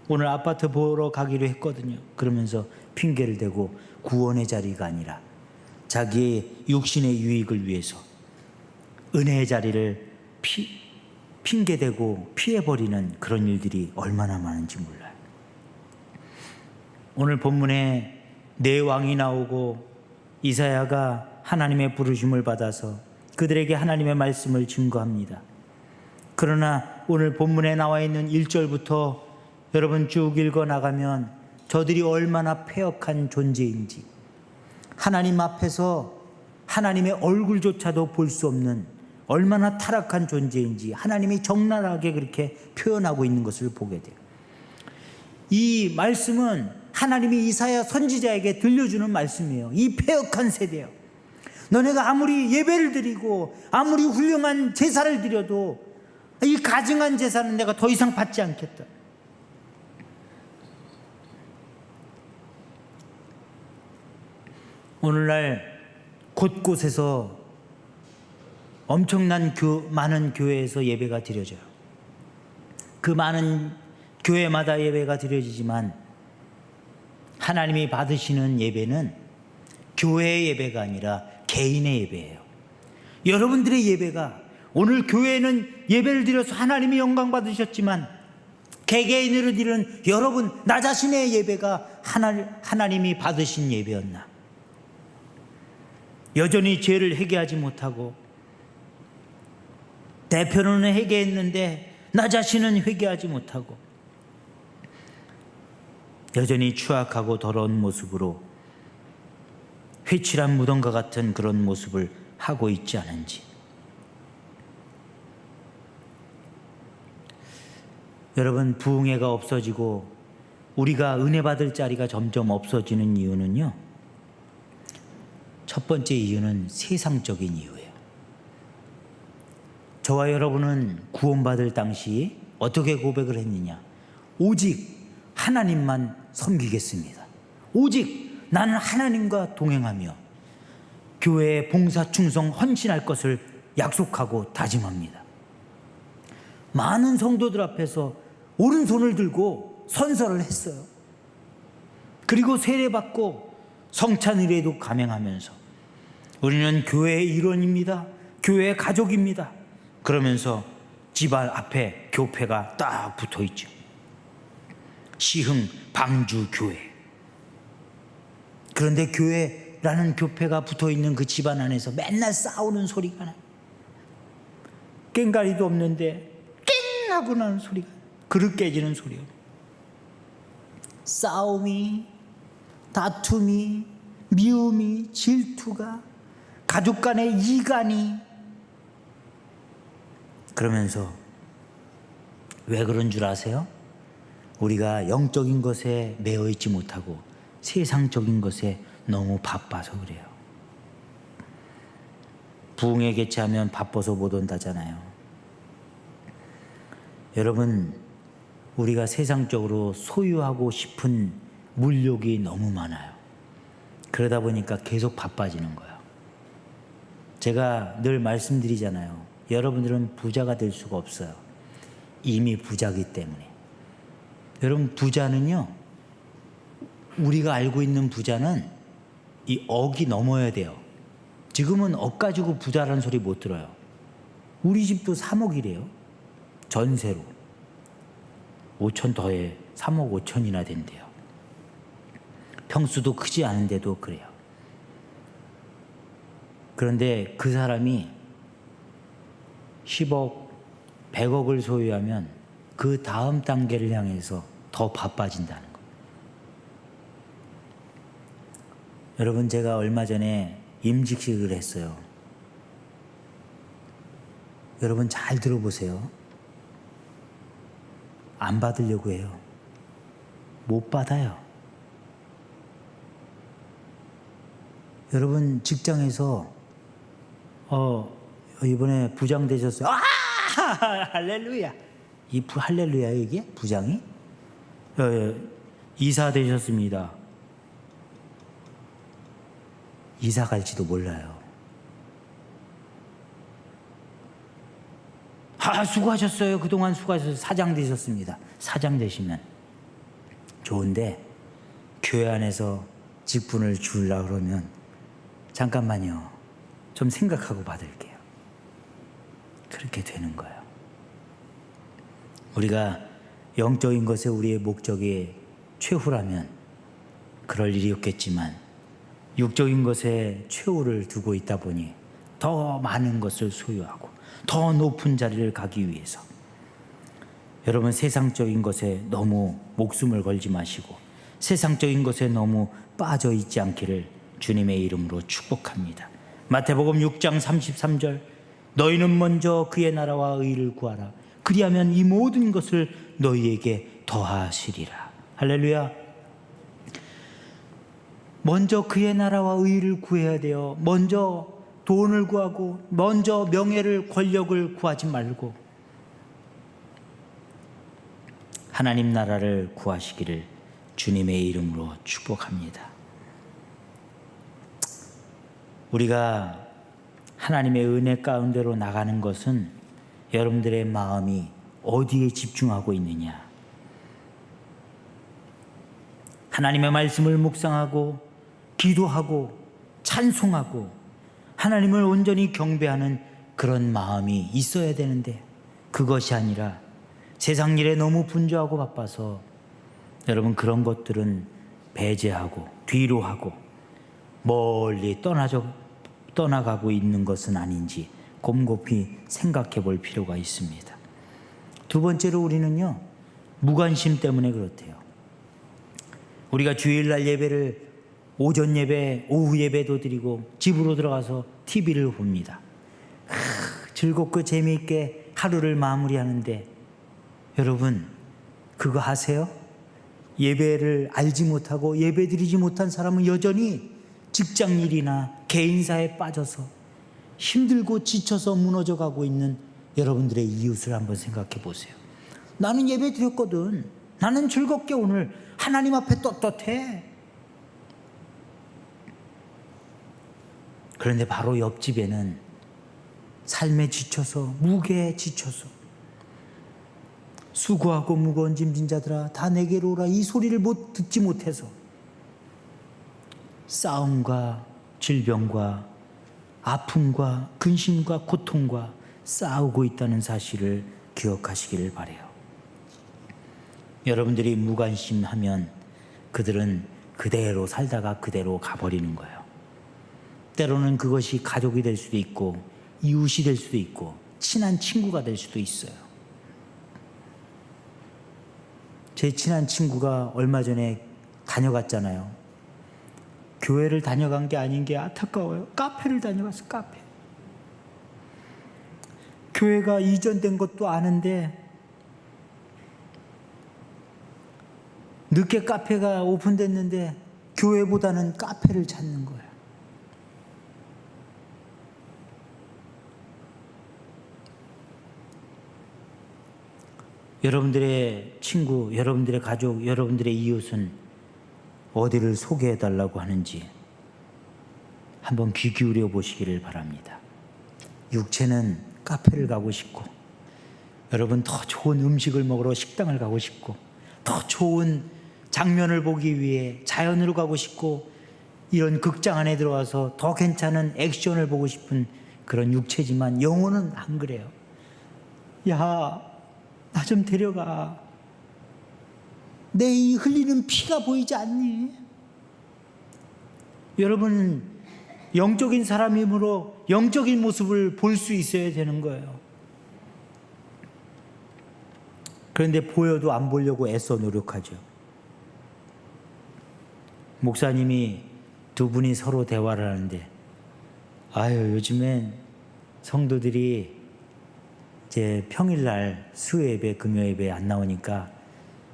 오늘 아파트 보러 가기로 했거든요. 그러면서 핑계를 대고 구원의 자리가 아니라 자기의 육신의 유익을 위해서 은혜의 자리를 핑계대고 피해버리는 그런 일들이 얼마나 많은지 몰라요. 오늘 본문에 네 왕이 나오고 이사야가 하나님의 부르심을 받아서 그들에게 하나님의 말씀을 증거합니다. 그러나 오늘 본문에 나와 있는 1절부터 여러분 쭉 읽어 나가면 저들이 얼마나 패역한 존재인지, 하나님 앞에서 하나님의 얼굴조차도 볼 수 없는 얼마나 타락한 존재인지 하나님이 적나라하게 그렇게 표현하고 있는 것을 보게 돼요. 이 말씀은 하나님이 이사야 선지자에게 들려주는 말씀이에요. 이 패역한 세대요. 너네가 아무리 예배를 드리고 아무리 훌륭한 제사를 드려도 이 가증한 제사는 내가 더 이상 받지 않겠다. 오늘날 곳곳에서 엄청난 많은 교회에서 예배가 드려져요. 그 많은 교회마다 예배가 드려지지만 하나님이 받으시는 예배는 교회의 예배가 아니라 개인의 예배예요. 여러분들의 예배가, 오늘 교회는 예배를 드려서 하나님이 영광 받으셨지만 개개인으로 드리는 여러분, 나 자신의 예배가 하나님이 받으신 예배였나? 여전히 죄를 회개하지 못하고 대표로는 회개했는데 나 자신은 회개하지 못하고 여전히 추악하고 더러운 모습으로 회칠한 무덤과 같은 그런 모습을 하고 있지 않은지. 여러분, 부흥회가 없어지고 우리가 은혜 받을 자리가 점점 없어지는 이유는요, 첫 번째 이유는 세상적인 이유예요. 저와 여러분은 구원받을 당시 어떻게 고백을 했느냐? 오직 하나님만 섬기겠습니다. 오직 나는 하나님과 동행하며 교회에 봉사, 충성, 헌신할 것을 약속하고 다짐합니다. 많은 성도들 앞에서 오른손을 들고 선서를 했어요. 그리고 세례받고 성찬 의례도 감행하면서 우리는 교회의 일원입니다. 교회의 가족입니다. 그러면서 집안 앞에 교회가 딱 붙어 있죠. 시흥 방주 교회. 그런데 교회라는 교회가 붙어 있는 그 집안 안에서 맨날 싸우는 소리가 나요. 깽가리도 없는데 깽 하고 나는 소리가, 그릇 깨지는 소리요. 싸움이, 다툼이, 미움이, 질투가, 가족 간의 이간이. 그러면서 왜 그런 줄 아세요? 우리가 영적인 것에 매여 있지 못하고 세상적인 것에 너무 바빠서 그래요. 부흥회 개최하면 바빠서 못 온다잖아요. 여러분, 우리가 세상적으로 소유하고 싶은 물욕이 너무 많아요. 그러다 보니까 계속 바빠지는 거예요. 제가 늘 말씀드리잖아요. 여러분들은 부자가 될 수가 없어요. 이미 부자기 때문에. 여러분, 부자는요, 우리가 알고 있는 부자는 이 억이 넘어야 돼요. 지금은 억 가지고 부자라는 소리 못 들어요. 우리 집도 3억이래요. 전세로. 5천 더해 3억 5천이나 된대요. 평수도 크지 않은데도 그래요. 그런데 그 사람이 10억, 100억을 소유하면 그 다음 단계를 향해서 더 바빠진다는 거예요. 여러분, 제가 얼마 전에 임직식을 했어요. 여러분 잘 들어보세요. 안 받으려고 해요. 못 받아요. 여러분 직장에서 이번에 부장 되셨어요. 할렐루야. 할렐루야 이게 부장이? 이사 되셨습니다. 이사 갈지도 몰라요. 수고하셨어요. 그동안 수고하셨어요. 사장 되셨습니다. 사장 되시면 좋은데 교회 안에서 직분을 주려고 그러면 잠깐만요. 좀 생각하고 받을게요. 그렇게 되는 거예요. 우리가 영적인 것에 우리의 목적이 최후라면 그럴 일이 없겠지만 육적인 것에 최후를 두고 있다 보니 더 많은 것을 소유하고 더 높은 자리를 가기 위해서 여러분 세상적인 것에 너무 목숨을 걸지 마시고 세상적인 것에 너무 빠져 있지 않기를 주님의 이름으로 축복합니다. 마태복음 6장 33절 너희는 먼저 그의 나라와 의를 구하라. 그리하면 이 모든 것을 너희에게 더하시리라. 할렐루야. 먼저 그의 나라와 의를 구해야 돼요. 먼저 돈을 구하고 먼저 명예를 권력을 구하지 말고 하나님 나라를 구하시기를 주님의 이름으로 축복합니다. 우리가 하나님의 은혜 가운데로 나가는 것은 여러분들의 마음이 어디에 집중하고 있느냐. 하나님의 말씀을 묵상하고 기도하고 찬송하고 하나님을 온전히 경배하는 그런 마음이 있어야 되는데 그것이 아니라 세상 일에 너무 분주하고 바빠서 여러분 그런 것들은 배제하고 뒤로 하고 멀리 떠나가고 있는 것은 아닌지 곰곰이 생각해 볼 필요가 있습니다. 두 번째로 우리는요, 무관심 때문에 그렇대요. 우리가 주일날 예배를 오전 예배, 오후 예배도 드리고 집으로 들어가서 TV를 봅니다. 즐겁고 재미있게 하루를 마무리하는데 여러분 그거 아세요? 예배를 알지 못하고 예배 드리지 못한 사람은 여전히 직장일이나 개인사에 빠져서 힘들고 지쳐서 무너져 가고 있는 여러분들의 이웃을 한번 생각해 보세요. 나는 예배 드렸거든. 나는 즐겁게 오늘 하나님 앞에 떳떳해. 그런데 바로 옆집에는 삶에 지쳐서 무게에 지쳐서 수고하고 무거운 짐진 자들아 다 내게로 오라 이 소리를 듣지 못해서 싸움과 질병과 아픔과 근심과 고통과 싸우고 있다는 사실을 기억하시기를 바라요. 여러분들이 무관심하면 그들은 그대로 살다가 그대로 가버리는 거예요. 때로는 그것이 가족이 될 수도 있고 이웃이 될 수도 있고 친한 친구가 될 수도 있어요. 제 친한 친구가 얼마 전에 다녀갔잖아요. 교회를 다녀간 게 아닌 게 안타까워요. 카페를 다녀갔어, 카페. 교회가 이전된 것도 아는데 늦게 카페가 오픈됐는데 교회보다는 카페를 찾는 거예요. 여러분들의 친구, 여러분들의 가족, 여러분들의 이웃은 어디를 소개해달라고 하는지 한번 귀 기울여 보시기를 바랍니다. 육체는 카페를 가고 싶고, 여러분 더 좋은 음식을 먹으러 식당을 가고 싶고, 더 좋은 장면을 보기 위해 자연으로 가고 싶고, 이런 극장 안에 들어와서 더 괜찮은 액션을 보고 싶은 그런 육체지만 영혼은 안 그래요. 야, 나 좀 데려가. 내 이 흘리는 피가 보이지 않니? 여러분, 영적인 사람이므로 영적인 모습을 볼 수 있어야 되는 거예요. 그런데 보여도 안 보려고 애써 노력하죠. 목사님이 두 분이 서로 대화를 하는데, 아유, 요즘엔 성도들이 이제 평일날 수요예배, 금요예배 안 나오니까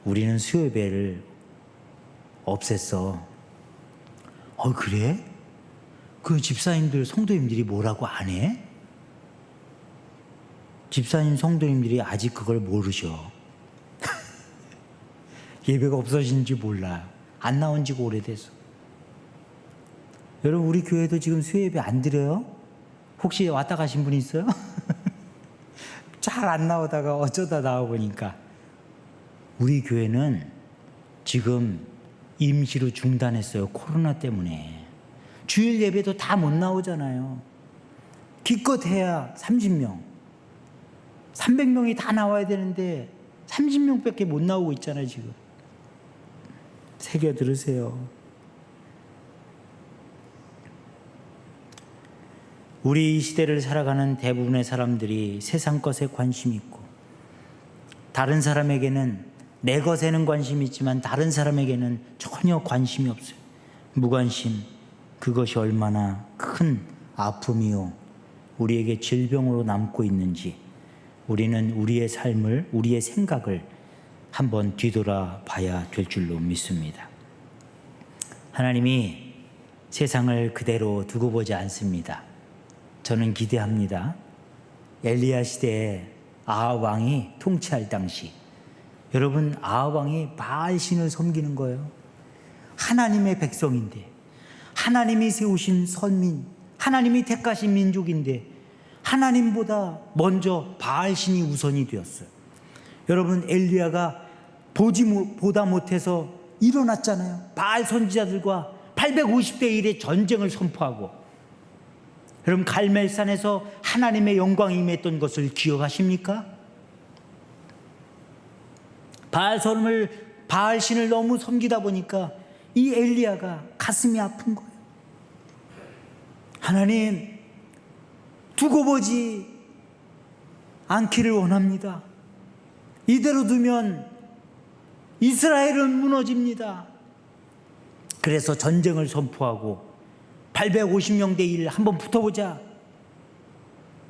우리는 수요예배를 없앴어. 그래? 그 집사님들, 성도님들이 뭐라고 안 해? 집사님, 성도님들이 아직 그걸 모르셔. 예배가 없어진지 몰라. 안 나온 지가 오래돼서. 여러분, 우리 교회도 지금 수요예배 안 드려요? 혹시 왔다 가신 분 있어요? 잘 안 나오다가 어쩌다 나와보니까 우리 교회는 지금 임시로 중단했어요. 코로나 때문에. 주일 예배도 다 못 나오잖아요. 기껏 해야 30명. 300명이 다 나와야 되는데 30명밖에 못 나오고 있잖아요, 지금. 새겨 들으세요. 우리 이 시대를 살아가는 대부분의 사람들이 세상 것에 관심이 있고, 다른 사람에게는, 내 것에는 관심이 있지만 다른 사람에게는 전혀 관심이 없어요. 무관심, 그것이 얼마나 큰 아픔이요, 우리에게 질병으로 남고 있는지 우리는 우리의 삶을, 우리의 생각을 한번 뒤돌아봐야 될 줄로 믿습니다. 하나님이 세상을 그대로 두고 보지 않습니다. 저는 기대합니다. 엘리야 시대에 아합 왕이 통치할 당시, 여러분, 아합 왕이 바알 신을 섬기는 거예요. 하나님의 백성인데, 하나님이 세우신 선민, 하나님이 택하신 민족인데 하나님보다 먼저 바알 신이 우선이 되었어요. 여러분, 엘리야가 보다 못해서 일어났잖아요. 바알 선지자들과 850대 1의 전쟁을 선포하고, 여러분, 갈멜산에서 하나님의 영광이 임했던 것을 기억하십니까? 바알 신을 너무 섬기다 보니까 이 엘리야가 가슴이 아픈 거예요. 하나님, 두고 보지 않기를 원합니다. 이대로 두면 이스라엘은 무너집니다. 그래서 전쟁을 선포하고 850명 대 1 한번 붙어보자.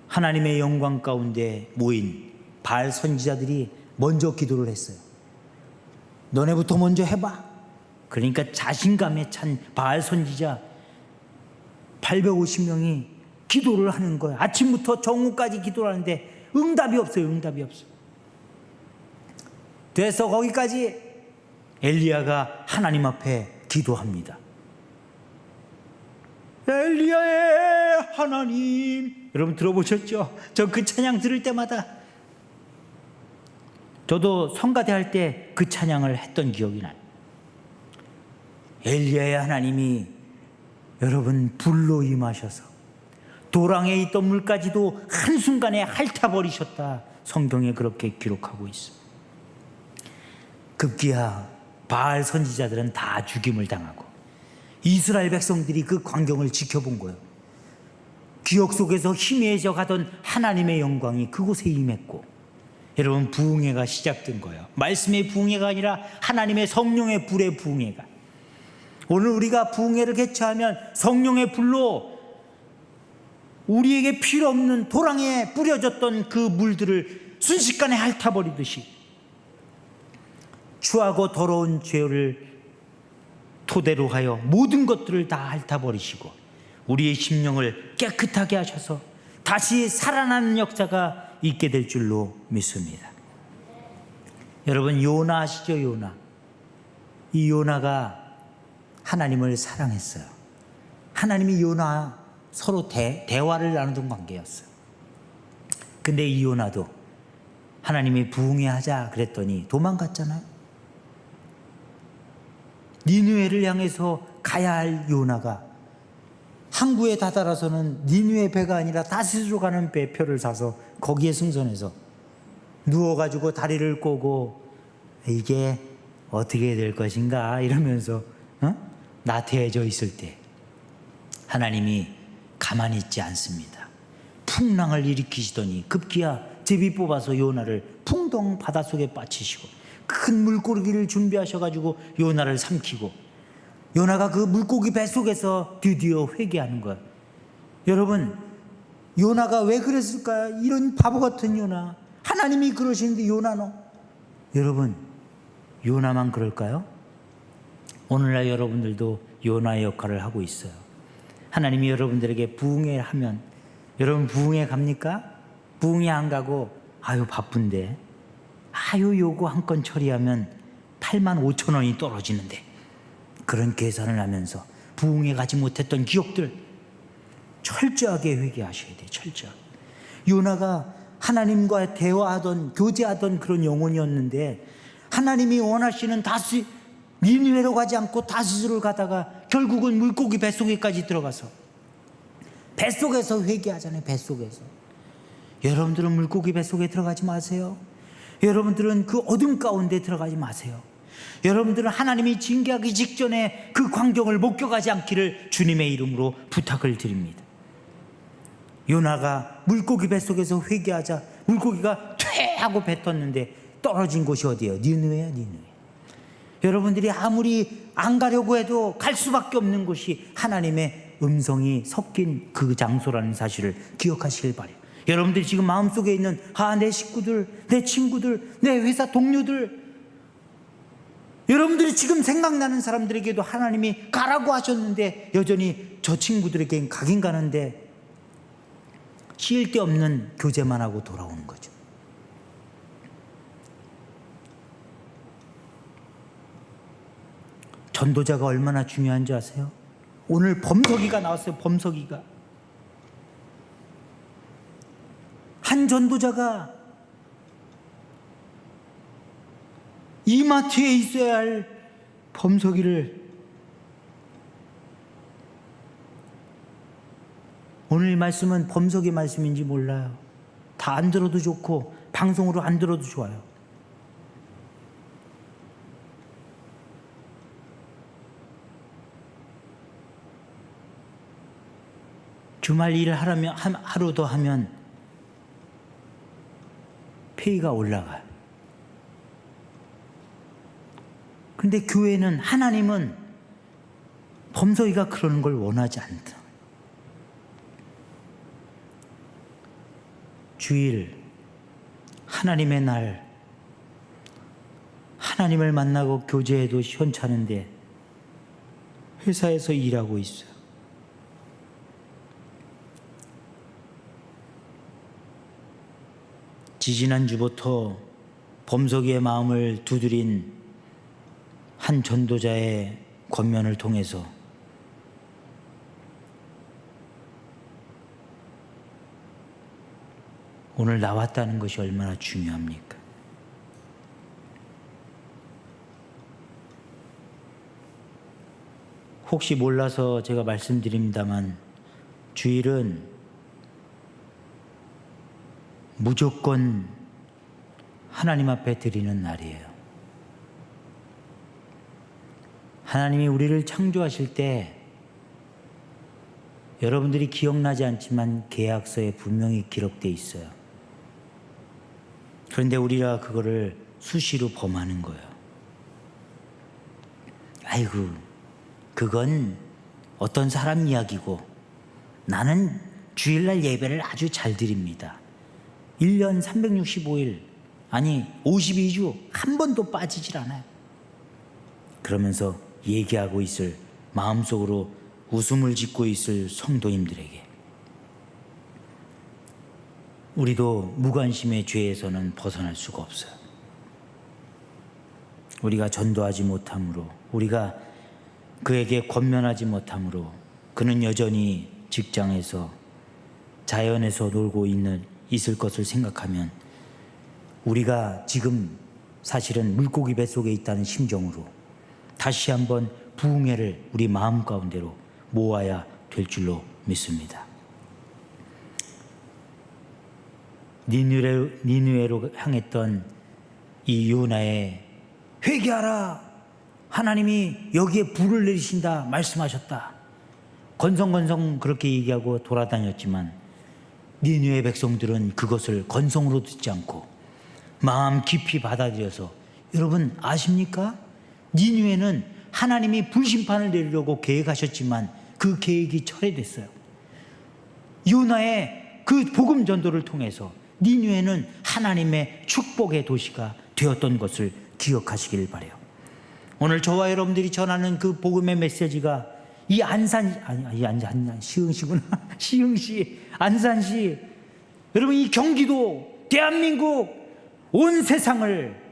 하나님의 영광 가운데 모인 바알 선지자들이 먼저 기도를 했어요. 너네부터 먼저 해봐. 그러니까 자신감에 찬 바알 선지자 850명이 기도를 하는 거예요. 아침부터 정오까지 기도를 하는데 응답이 없어요. 응답이 없어요. 돼서 거기까지 엘리야가 하나님 앞에 기도합니다. 엘리야의 하나님. 여러분 들어보셨죠? 저 그 찬양 들을 때마다, 저도 성가대 할 때 그 찬양을 했던 기억이 나요. 엘리야의 하나님이 여러분 불로 임하셔서 도랑에 있던 물까지도 한순간에 핥아버리셨다. 성경에 그렇게 기록하고 있습니다. 급기야 바알 선지자들은 다 죽임을 당하고 이스라엘 백성들이 그 광경을 지켜본 거예요. 기억 속에서 희미해져 가던 하나님의 영광이 그곳에 임했고, 여러분, 부흥회가 시작된 거예요. 말씀의 부흥회가 아니라 하나님의 성령의 불의 부흥회가. 오늘 우리가 부흥회를 개최하면 성령의 불로 우리에게 필요 없는 도랑에 뿌려졌던 그 물들을 순식간에 핥아버리듯이 추하고 더러운 죄를 토대로 하여 모든 것들을 다 핥아버리시고 우리의 심령을 깨끗하게 하셔서 다시 살아나는 역사가 있게 될 줄로 믿습니다. 여러분, 요나 아시죠? 요나. 이 요나가 하나님을 사랑했어요. 하나님이 요나 서로 대화를 나누던 관계였어요. 근데 이 요나도 하나님이 부흥회 하자 그랬더니 도망갔잖아요. 니느웨를 향해서 가야 할 요나가 항구에 다다라서는 니느웨 배가 아니라 다시스로 가는 배표를 사서 거기에 승선해서 누워가지고 다리를 꼬고 이게 어떻게 될 것인가 이러면서 나태해져 있을 때 하나님이 가만히 있지 않습니다. 풍랑을 일으키시더니 급기야 제비 뽑아서 요나를 풍덩 바닷속에 빠치시고 큰 물고기를 준비하셔가지고 요나를 삼키고 요나가 그 물고기 뱃속에서 드디어 회개하는 거예요. 여러분, 요나가 왜 그랬을까요? 이런 바보 같은 요나. 하나님이 그러시는데 요나는, 여러분, 요나만 그럴까요? 오늘날 여러분들도 요나의 역할을 하고 있어요. 하나님이 여러분들에게 부흥회 하면 여러분 부흥회 갑니까? 부흥회 안 가고 아유 바쁜데, 아유 요거 한 건 처리하면 85,000원이 떨어지는데, 그런 계산을 하면서 부흥회 가지 못했던 기억들 철저하게 회개하셔야 돼요. 철저하게. 요나가 하나님과 대화하던 교제하던 그런 영혼이었는데 하나님이 원하시는 니느웨로 가지 않고 다시스를 가다가 결국은 물고기 뱃속에까지 들어가서 뱃속에서 회개하잖아요. 뱃속에서. 여러분들은 물고기 뱃속에 들어가지 마세요. 여러분들은 그 어둠 가운데 들어가지 마세요. 여러분들은 하나님이 징계하기 직전에 그 광경을 목격하지 않기를 주님의 이름으로 부탁을 드립니다. 요나가 물고기 뱃속에서 회개하자 물고기가 퇴하고 뱉었는데 떨어진 곳이 어디예요? 니느웨야, 니느웨. 여러분들이 아무리 안 가려고 해도 갈 수밖에 없는 곳이 하나님의 음성이 섞인 그 장소라는 사실을 기억하시길 바라요. 여러분들이 지금 마음속에 있는 내 식구들, 내 친구들, 내 회사 동료들, 여러분들이 지금 생각나는 사람들에게도 하나님이 가라고 하셨는데 여전히 저 친구들에겐 가긴 가는데 쉴 데 없는 교제만 하고 돌아오는 거죠. 전도자가 얼마나 중요한지 아세요? 오늘 범석이가 나왔어요. 범석이가. 한 전도자가 이마트에 있어야 할 범석이를 오늘 말씀은 범석이 말씀인지 몰라요. 다 안 들어도 좋고 방송으로 안 들어도 좋아요. 주말 일을 하루 더 하면 페이가 올라가요. 그런데 교회는, 하나님은 범석이가 그러는 걸 원하지 않다. 주일, 하나님의 날, 하나님을 만나고 교제해도 시원찮은데 회사에서 일하고 있어요. 지지난주부터 범석이의 마음을 두드린 한 전도자의 권면을 통해서 오늘 나왔다는 것이 얼마나 중요합니까? 혹시 몰라서 제가 말씀드립니다만 주일은 무조건 하나님 앞에 드리는 날이에요. 하나님이 우리를 창조하실 때 여러분들이 기억나지 않지만 계약서에 분명히 기록되어 있어요. 그런데 우리가 그거를 수시로 범하는 거예요. 아이고, 그건 어떤 사람 이야기고 나는 주일날 예배를 아주 잘 드립니다. 1년 365일, 아니 52주 한 번도 빠지질 않아요. 그러면서 얘기하고 있을, 마음속으로 웃음을 짓고 있을 성도님들에게 우리도 무관심의 죄에서는 벗어날 수가 없어요. 우리가 전도하지 못함으로, 우리가 그에게 권면하지 못함으로 그는 여전히 직장에서, 자연에서 놀고 있을 것을 생각하면 우리가 지금 사실은 물고기 뱃속에 있다는 심정으로 다시 한번 부흥회를 우리 마음 가운데로 모아야 될 줄로 믿습니다. 니느웨로 향했던 이 요나의 회개하라, 하나님이 여기에 불을 내리신다 말씀하셨다, 건성건성 그렇게 얘기하고 돌아다녔지만 니느웨 백성들은 그것을 건성으로 듣지 않고 마음 깊이 받아들여서, 여러분 아십니까? 니느웨는 하나님이 불심판을 내리려고 계획하셨지만 그 계획이 철회됐어요. 요나의 그 복음 전도를 통해서 니느웨는 하나님의 축복의 도시가 되었던 것을 기억하시길 바라요. 오늘 저와 여러분들이 전하는 그 복음의 메시지가 이 시흥시구나. 시흥시, 안산시, 여러분 이 경기도, 대한민국, 온 세상을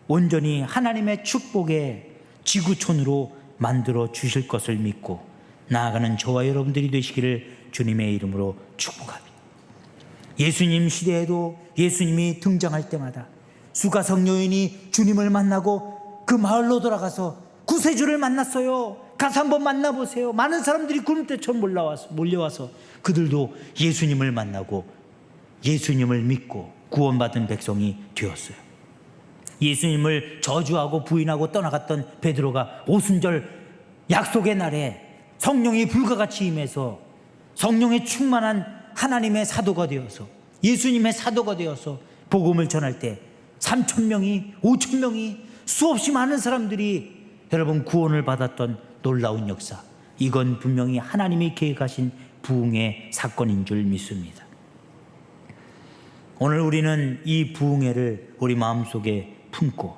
온전히 하나님의 축복의 지구촌으로 만들어 주실 것을 믿고 나아가는 저와 여러분들이 되시기를 주님의 이름으로 축복합니다. 예수님 시대에도 예수님이 등장할 때마다 수가성 여인이 주님을 만나고 그 마을로 돌아가서 구세주를 만났어요. 가서 한번 만나보세요. 많은 사람들이 구름대처럼 몰려와서 그들도 예수님을 만나고 예수님을 믿고 구원받은 백성이 되었어요. 예수님을 저주하고 부인하고 떠나갔던 베드로가 오순절 약속의 날에 성령이 불같이 임해서 성령에 충만한 하나님의 사도가 되어서, 예수님의 사도가 되어서 복음을 전할 때 3,000명이 5,000명이 수없이 많은 사람들이 여러분 구원을 받았던 놀라운 역사, 이건 분명히 하나님이 계획하신 부흥의 사건인 줄 믿습니다. 오늘 우리는 이 부흥회를 우리 마음속에 품고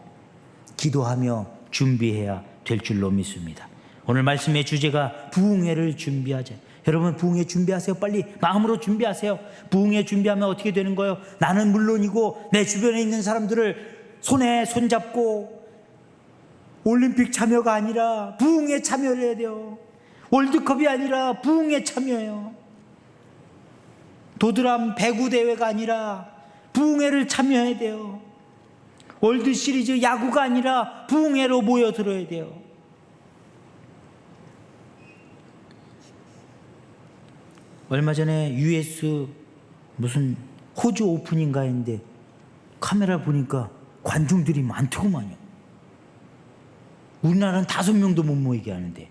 기도하며 준비해야 될 줄로 믿습니다. 오늘 말씀의 주제가 부흥회를 준비하자. 여러분 부흥회 준비하세요. 빨리 마음으로 준비하세요. 부흥회 준비하면 어떻게 되는 거예요? 나는 물론이고 내 주변에 있는 사람들을 손에 손잡고 올림픽 참여가 아니라 부흥회 참여를 해야 돼요. 월드컵이 아니라 부흥회 참여해요. 도드람 배구 대회가 아니라 부흥회를 참여해야 돼요. 월드 시리즈 야구가 아니라 부흥회로 모여들어야 돼요. 얼마 전에 US 무슨 호주 오픈인가 했는데 카메라 보니까 관중들이 많더구만요. 우리나라는 5명도 못 모이게 하는데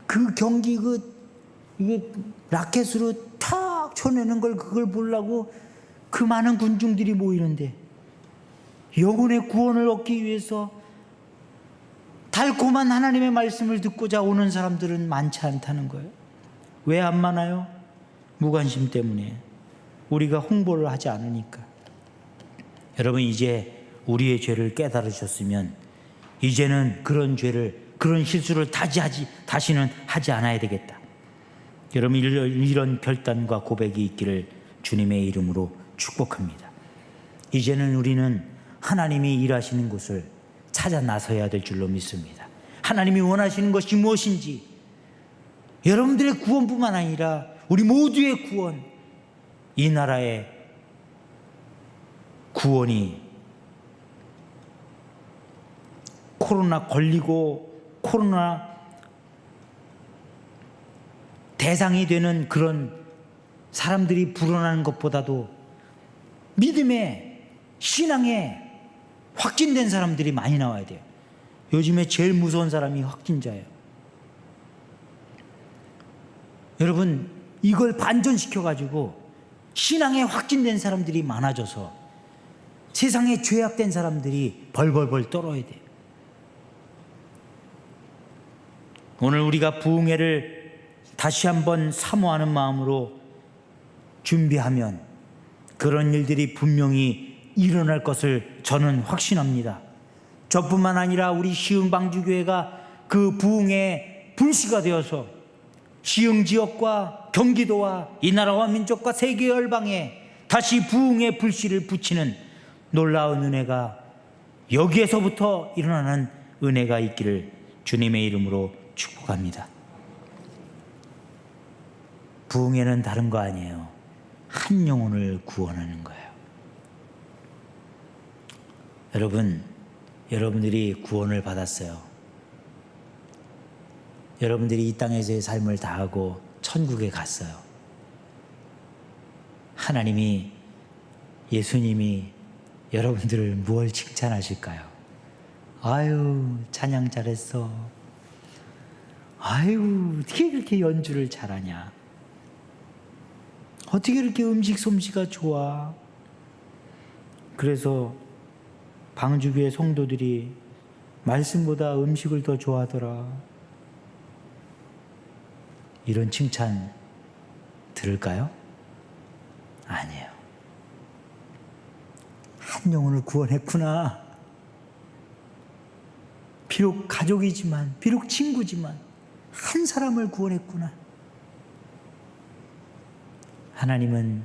그 경기 이게 라켓으로 탁 쳐내는 걸 그걸 보려고 그 많은 군중들이 모이는데 영혼의 구원을 얻기 위해서 달콤한 하나님의 말씀을 듣고자 오는 사람들은 많지 않다는 거예요. 왜 안 많아요? 무관심 때문에, 우리가 홍보를 하지 않으니까. 여러분 이제 우리의 죄를 깨달으셨으면 이제는 그런 실수를 다시는 하지 않아야 되겠다. 여러분 이런 결단과 고백이 있기를 주님의 이름으로 축복합니다. 이제는 우리는 하나님이 일하시는 곳을 찾아 나서야 될 줄로 믿습니다. 하나님이 원하시는 것이 무엇인지, 여러분들의 구원뿐만 아니라 우리 모두의 구원, 이 나라의 구원이 코로나 걸리고 코로나 대상이 되는 그런 사람들이 불어나는 것보다도 믿음에, 신앙에 확진된 사람들이 많이 나와야 돼요. 요즘에 제일 무서운 사람이 확진자예요. 여러분, 이걸 반전시켜가지고 신앙에 확진된 사람들이 많아져서 세상에 죄악된 사람들이 벌벌벌 떨어야 돼요. 오늘 우리가 부흥회를 다시 한번 사모하는 마음으로 준비하면 그런 일들이 분명히 일어날 것을 저는 확신합니다. 저뿐만 아니라 우리 시흥방주교회가 그 부흥의 불씨가 되어서 시흥 지역과 경기도와 이 나라와 민족과 세계 열방에 다시 부흥의 불씨를 붙이는 놀라운 은혜가 여기에서부터 일어나는 은혜가 있기를 주님의 이름으로 축복합니다. 부흥회는 다른 거 아니에요. 한 영혼을 구원하는 거예요. 여러분들이 구원을 받았어요. 여러분들이 이 땅에서의 삶을 다하고 천국에 갔어요. 하나님이, 예수님이 여러분들을 무엇 칭찬하실까요? 아유, 찬양 잘했어. 아유, 어떻게 그렇게 연주를 잘하냐? 어떻게 이렇게 음식 솜씨가 좋아? 그래서 방주교회 성도들이 말씀보다 음식을 더 좋아하더라. 이런 칭찬 들을까요? 아니에요. 한 영혼을 구원했구나. 비록 가족이지만, 비록 친구지만 한 사람을 구원했구나. 하나님은,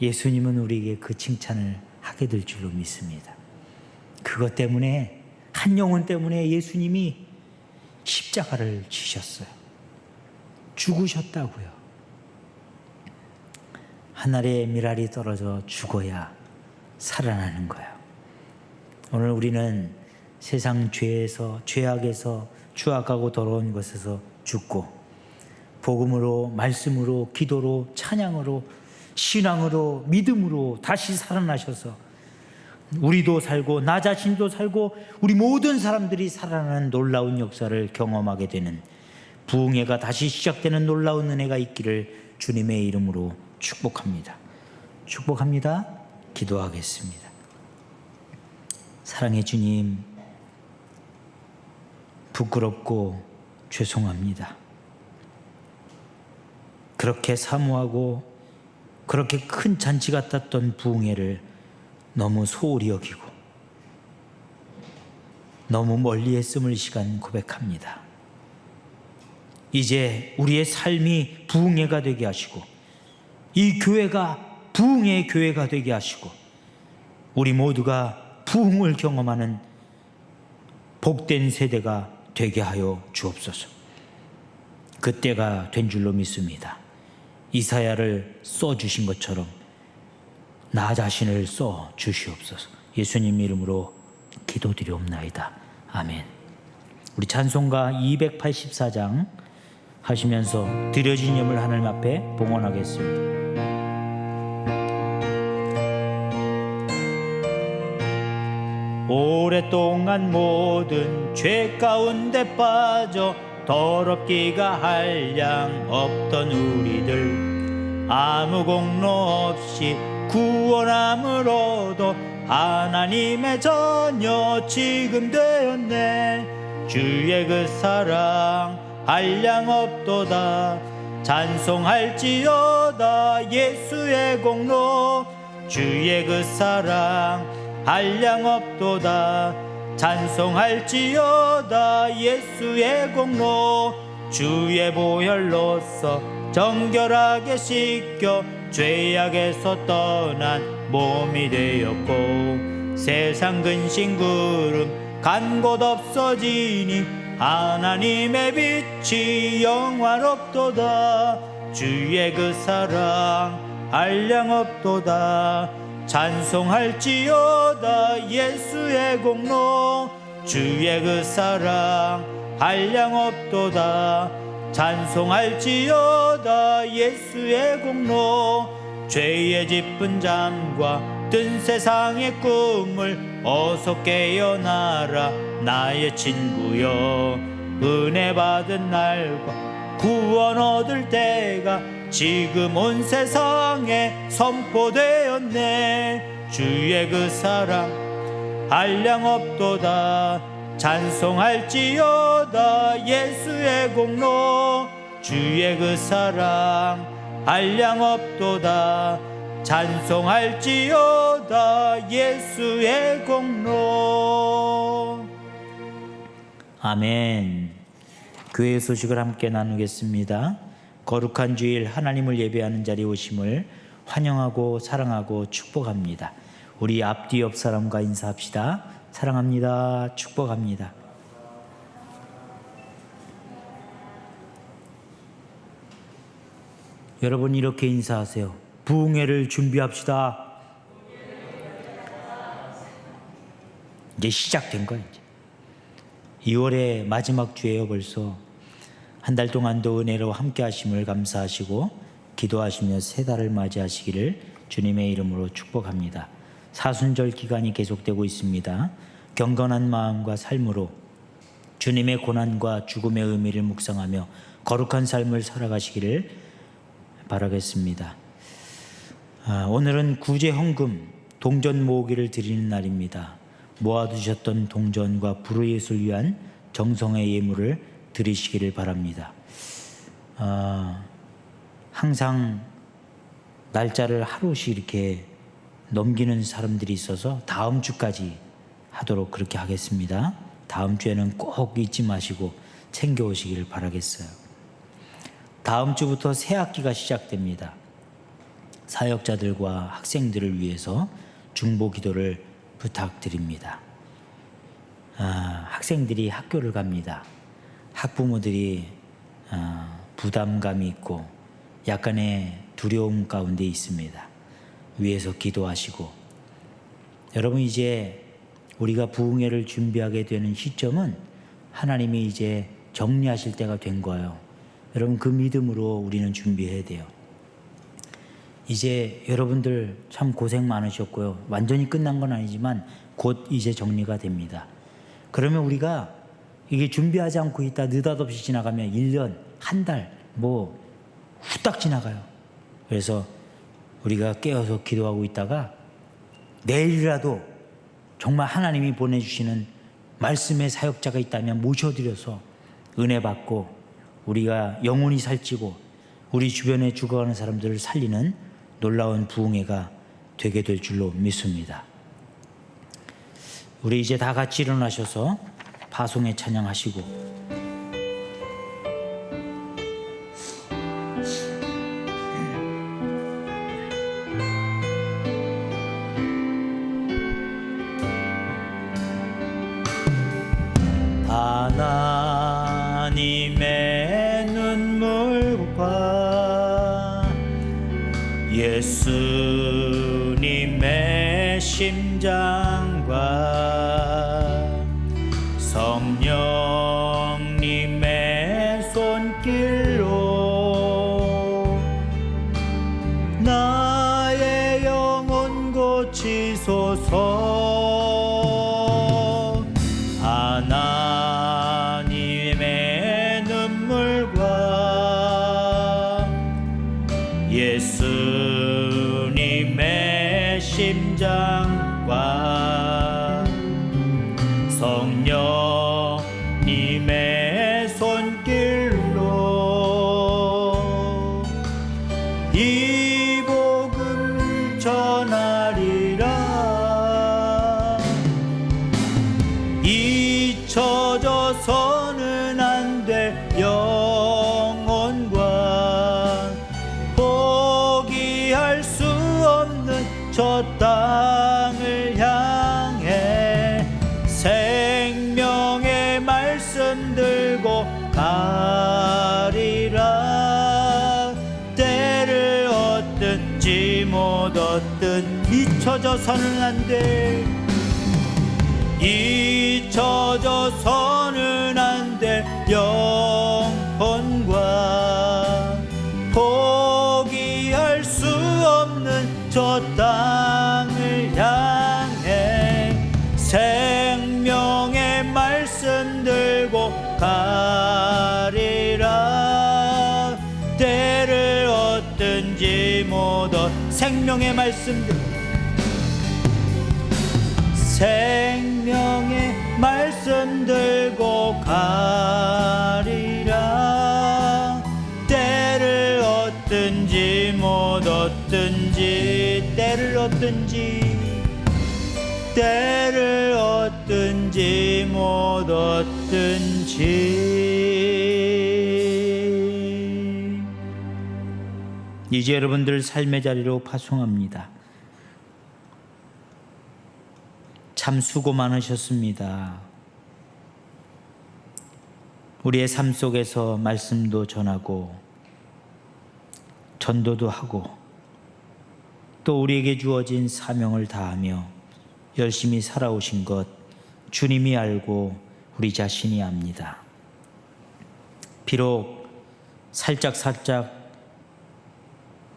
예수님은 우리에게 그 칭찬을 하게 될 줄로 믿습니다. 그것 때문에, 한 영혼 때문에 예수님이 십자가를 지셨어요. 죽으셨다고요. 하늘에 미랄이 떨어져 죽어야 살아나는 거예요. 오늘 우리는 세상 죄에서, 죄악에서, 추악하고 더러운 것에서 죽고 복음으로, 말씀으로, 기도로, 찬양으로, 신앙으로, 믿음으로 다시 살아나셔서 우리도 살고 나 자신도 살고 우리 모든 사람들이 살아나는 놀라운 역사를 경험하게 되는 부흥회가 다시 시작되는 놀라운 은혜가 있기를 주님의 이름으로 축복합니다. 축복합니다. 기도하겠습니다. 사랑의 주님, 부끄럽고 죄송합니다. 그렇게 사모하고 그렇게 큰 잔치 같았던 부흥회를 너무 소홀히 여기고 너무 멀리 했음을 시간 고백합니다. 이제 우리의 삶이 부흥회가 되게 하시고 이 교회가 부흥의 교회가 되게 하시고 우리 모두가 부흥을 경험하는 복된 세대가 되게 하여 주옵소서. 그때가 된 줄로 믿습니다. 이사야를 써주신 것처럼 나 자신을 써 주시옵소서. 예수님 이름으로 기도드리옵나이다. 아멘. 우리 찬송가 284장 하시면서 드려진 예물 하나님 앞에 봉헌하겠습니다. 오랫동안 모든 죄 가운데 빠져 더럽기가 한량 없던 우리들 아무 공로 없이 구원함으로도 하나님의 자녀 지금 되었네. 주의 그 사랑 한량 없도다. 찬송할지어다 예수의 공로. 주의 그 사랑 한량 없도다. 찬송할지어다 예수의 공로. 주의 보혈로서 정결하게 씻겨 죄악에서 떠난 몸이 되었고 세상 근심 구름 간 곳 없어지니 하나님의 빛이 영화롭도다. 주의 그 사랑 한량 없도다. 찬송할지어다 예수의 공로. 주의 그 사랑 한량 없도다. 찬송할지어다 예수의 공로. 죄의 짚은 잠과 뜬 세상의 꿈을 어서 깨어나라 나의 친구여. 은혜 받은 날과 구원 얻을 때가 지금 온 세상에 선포되었네. 주의 그 사랑 한량 없도다. 찬송할지어다 예수의 공로. 주의 그 사랑 한량 없도다. 찬송할지어다 예수의 공로. 아멘. 교회 소식을 함께 나누겠습니다. 거룩한 주일 하나님을 예배하는 자리에 오심을 환영하고 사랑하고 축복합니다. 우리 앞뒤 옆 사람과 인사합시다. 사랑합니다. 축복합니다. 여러분 이렇게 인사하세요. 부흥회를 준비합시다. 이제 시작된 거예요. 2월의 마지막 주예요. 벌써 한 달 동안도 은혜로 함께 하심을 감사하시고 기도하시며 새 달을 맞이하시기를 주님의 이름으로 축복합니다. 사순절 기간이 계속되고 있습니다. 경건한 마음과 삶으로 주님의 고난과 죽음의 의미를 묵상하며 거룩한 삶을 살아가시기를 바라겠습니다. 오늘은 구제헌금 동전 모으기를 드리는 날입니다. 모아두셨던 동전과 불의예수를 위한 정성의 예물을 드리시기를 바랍니다. 항상 날짜를 하루씩 이렇게 넘기는 사람들이 있어서 다음 주까지 하도록 그렇게 하겠습니다. 다음 주에는 꼭 잊지 마시고 챙겨오시기를 바라겠어요. 다음 주부터 새 학기가 시작됩니다. 사역자들과 학생들을 위해서 중보 기도를 부탁드립니다. 학생들이 학교를 갑니다. 학부모들이 부담감이 있고 약간의 두려움 가운데 있습니다. 위에서 기도하시고, 여러분 이제 우리가 부흥회를 준비하게 되는 시점은 하나님이 이제 정리하실 때가 된 거예요. 여러분 그 믿음으로 우리는 준비해야 돼요. 이제 여러분들 참 고생 많으셨고요. 완전히 끝난 건 아니지만 곧 이제 정리가 됩니다. 그러면 우리가 이게 준비하지 않고 있다 느닷없이 지나가면 1년, 한 달, 후딱 지나가요. 그래서 우리가 깨어서 기도하고 있다가 내일이라도 정말 하나님이 보내주시는 말씀의 사역자가 있다면 모셔드려서 은혜 받고 우리가 영혼이 살찌고 우리 주변에 죽어가는 사람들을 살리는 놀라운 부흥회가 되게 될 줄로 믿습니다. 우리 이제 다 같이 일어나셔서 파송에 찬양하시고, 하나님의 눈물과 예수님의 심장과 성령님의 손길로 나의 영혼 고치소서. 하나님의 눈물과 예수님의 심장과 성령님의 손길로 이 복음 전하리라. 잊혀져서는 안 돼 영혼과 포기할 수 없는 저 땅을 향해 생명의 말씀 들고 가리라. 때를 얻든 짐 못 얻든 잊혀져서는 안 돼. 잊혀져서는 안 돼 영혼과 포기할 수 없는 저 땅을 향해 생명의 말씀 들고 가리라. 때를 얻든지 못 얻 생명의 말씀 들고 생명의 말씀 들고 가리라. 때를 얻든지 못 얻든지 때를 얻든지 못 얻든지. 이제 여러분들 삶의 자리로 파송합니다. 참 수고 많으셨습니다. 우리의 삶 속에서 말씀도 전하고 전도도 하고 또 우리에게 주어진 사명을 다하며 열심히 살아오신 것 주님이 알고 우리 자신이 압니다. 비록 살짝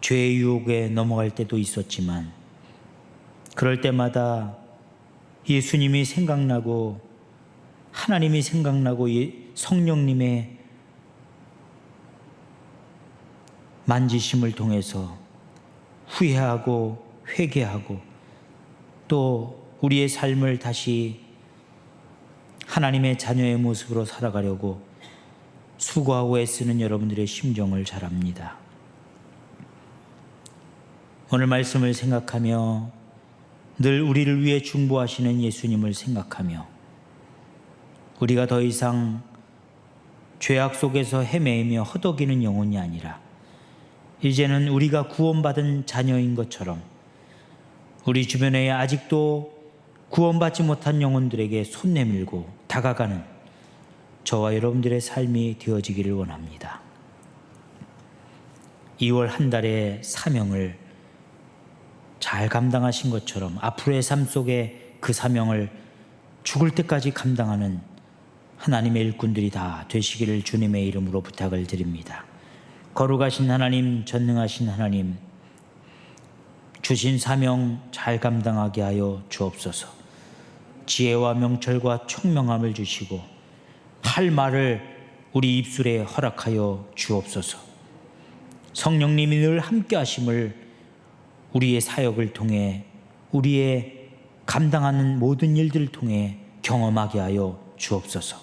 죄의 유혹에 넘어갈 때도 있었지만 그럴 때마다 예수님이 생각나고 하나님이 생각나고 성령님의 만지심을 통해서 후회하고 회개하고 또 우리의 삶을 다시 하나님의 자녀의 모습으로 살아가려고 수고하고 애쓰는 여러분들의 심정을 잘 압니다. 오늘 말씀을 생각하며 늘 우리를 위해 중보하시는 예수님을 생각하며 우리가 더 이상 죄악 속에서 헤매이며 허덕이는 영혼이 아니라 이제는 우리가 구원받은 자녀인 것처럼 우리 주변에 아직도 구원받지 못한 영혼들에게 손 내밀고 다가가는 저와 여러분들의 삶이 되어지기를 원합니다. 2월 한 달의 사명을 잘 감당하신 것처럼 앞으로의 삶 속에 그 사명을 죽을 때까지 감당하는 하나님의 일꾼들이 다 되시기를 주님의 이름으로 부탁을 드립니다. 거룩하신 하나님, 전능하신 하나님, 주신 사명 잘 감당하게 하여 주옵소서. 지혜와 명철과 총명함을 주시고 할 말을 우리 입술에 허락하여 주옵소서. 성령님이 늘 함께 하심을 우리의 사역을 통해 우리의 감당하는 모든 일들을 통해 경험하게 하여 주옵소서.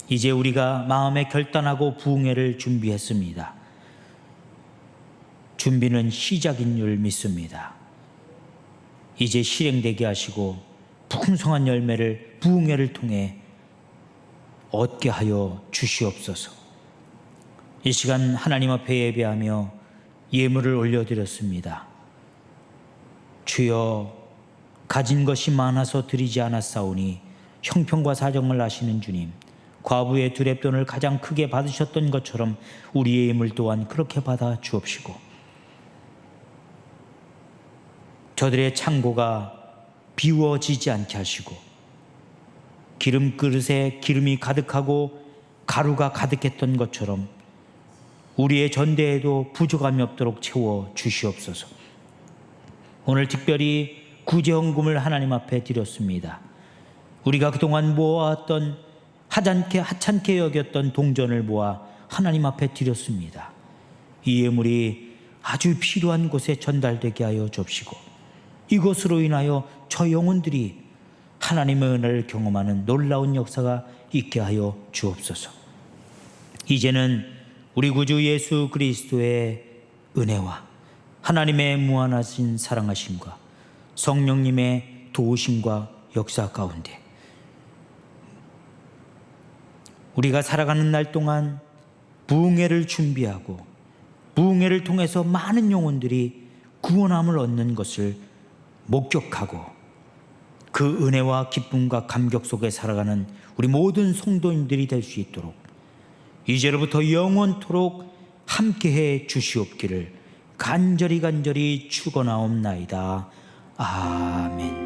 이제 우리가 마음에 결단하고 부흥회를 준비했습니다. 준비는 시작인 줄 믿습니다. 이제 실행되게 하시고 풍성한 열매를 부흥회를 통해 얻게 하여 주시옵소서. 이 시간 하나님 앞에 예배하며 예물을 올려드렸습니다. 주여, 가진 것이 많아서 드리지 않았사오니 형편과 사정을 아시는 주님, 과부의 두렙돈을 가장 크게 받으셨던 것처럼 우리의 예물 또한 그렇게 받아 주옵시고 저들의 창고가 비워지지 않게 하시고 기름 그릇에 기름이 가득하고 가루가 가득했던 것처럼 우리의 전대에도 부족함이 없도록 채워 주시옵소서. 오늘 특별히 구제헌금을 하나님 앞에 드렸습니다. 우리가 그동안 모아왔던 하찮게 여겼던 동전을 모아 하나님 앞에 드렸습니다. 이 예물이 아주 필요한 곳에 전달되게 하여 주옵시고 이것으로 인하여 저 영혼들이 하나님의 은혜를 경험하는 놀라운 역사가 있게 하여 주옵소서. 이제는 우리 구주 예수 그리스도의 은혜와 하나님의 무한하신 사랑하심과 성령님의 도우심과 역사 가운데 우리가 살아가는 날 동안 부흥회를 준비하고 부흥회를 통해서 많은 영혼들이 구원함을 얻는 것을 목격하고 그 은혜와 기쁨과 감격 속에 살아가는 우리 모든 성도인들이 될 수 있도록 이제로부터 영원토록 함께해 주시옵기를 간절히 축원하옵나이다. 아멘.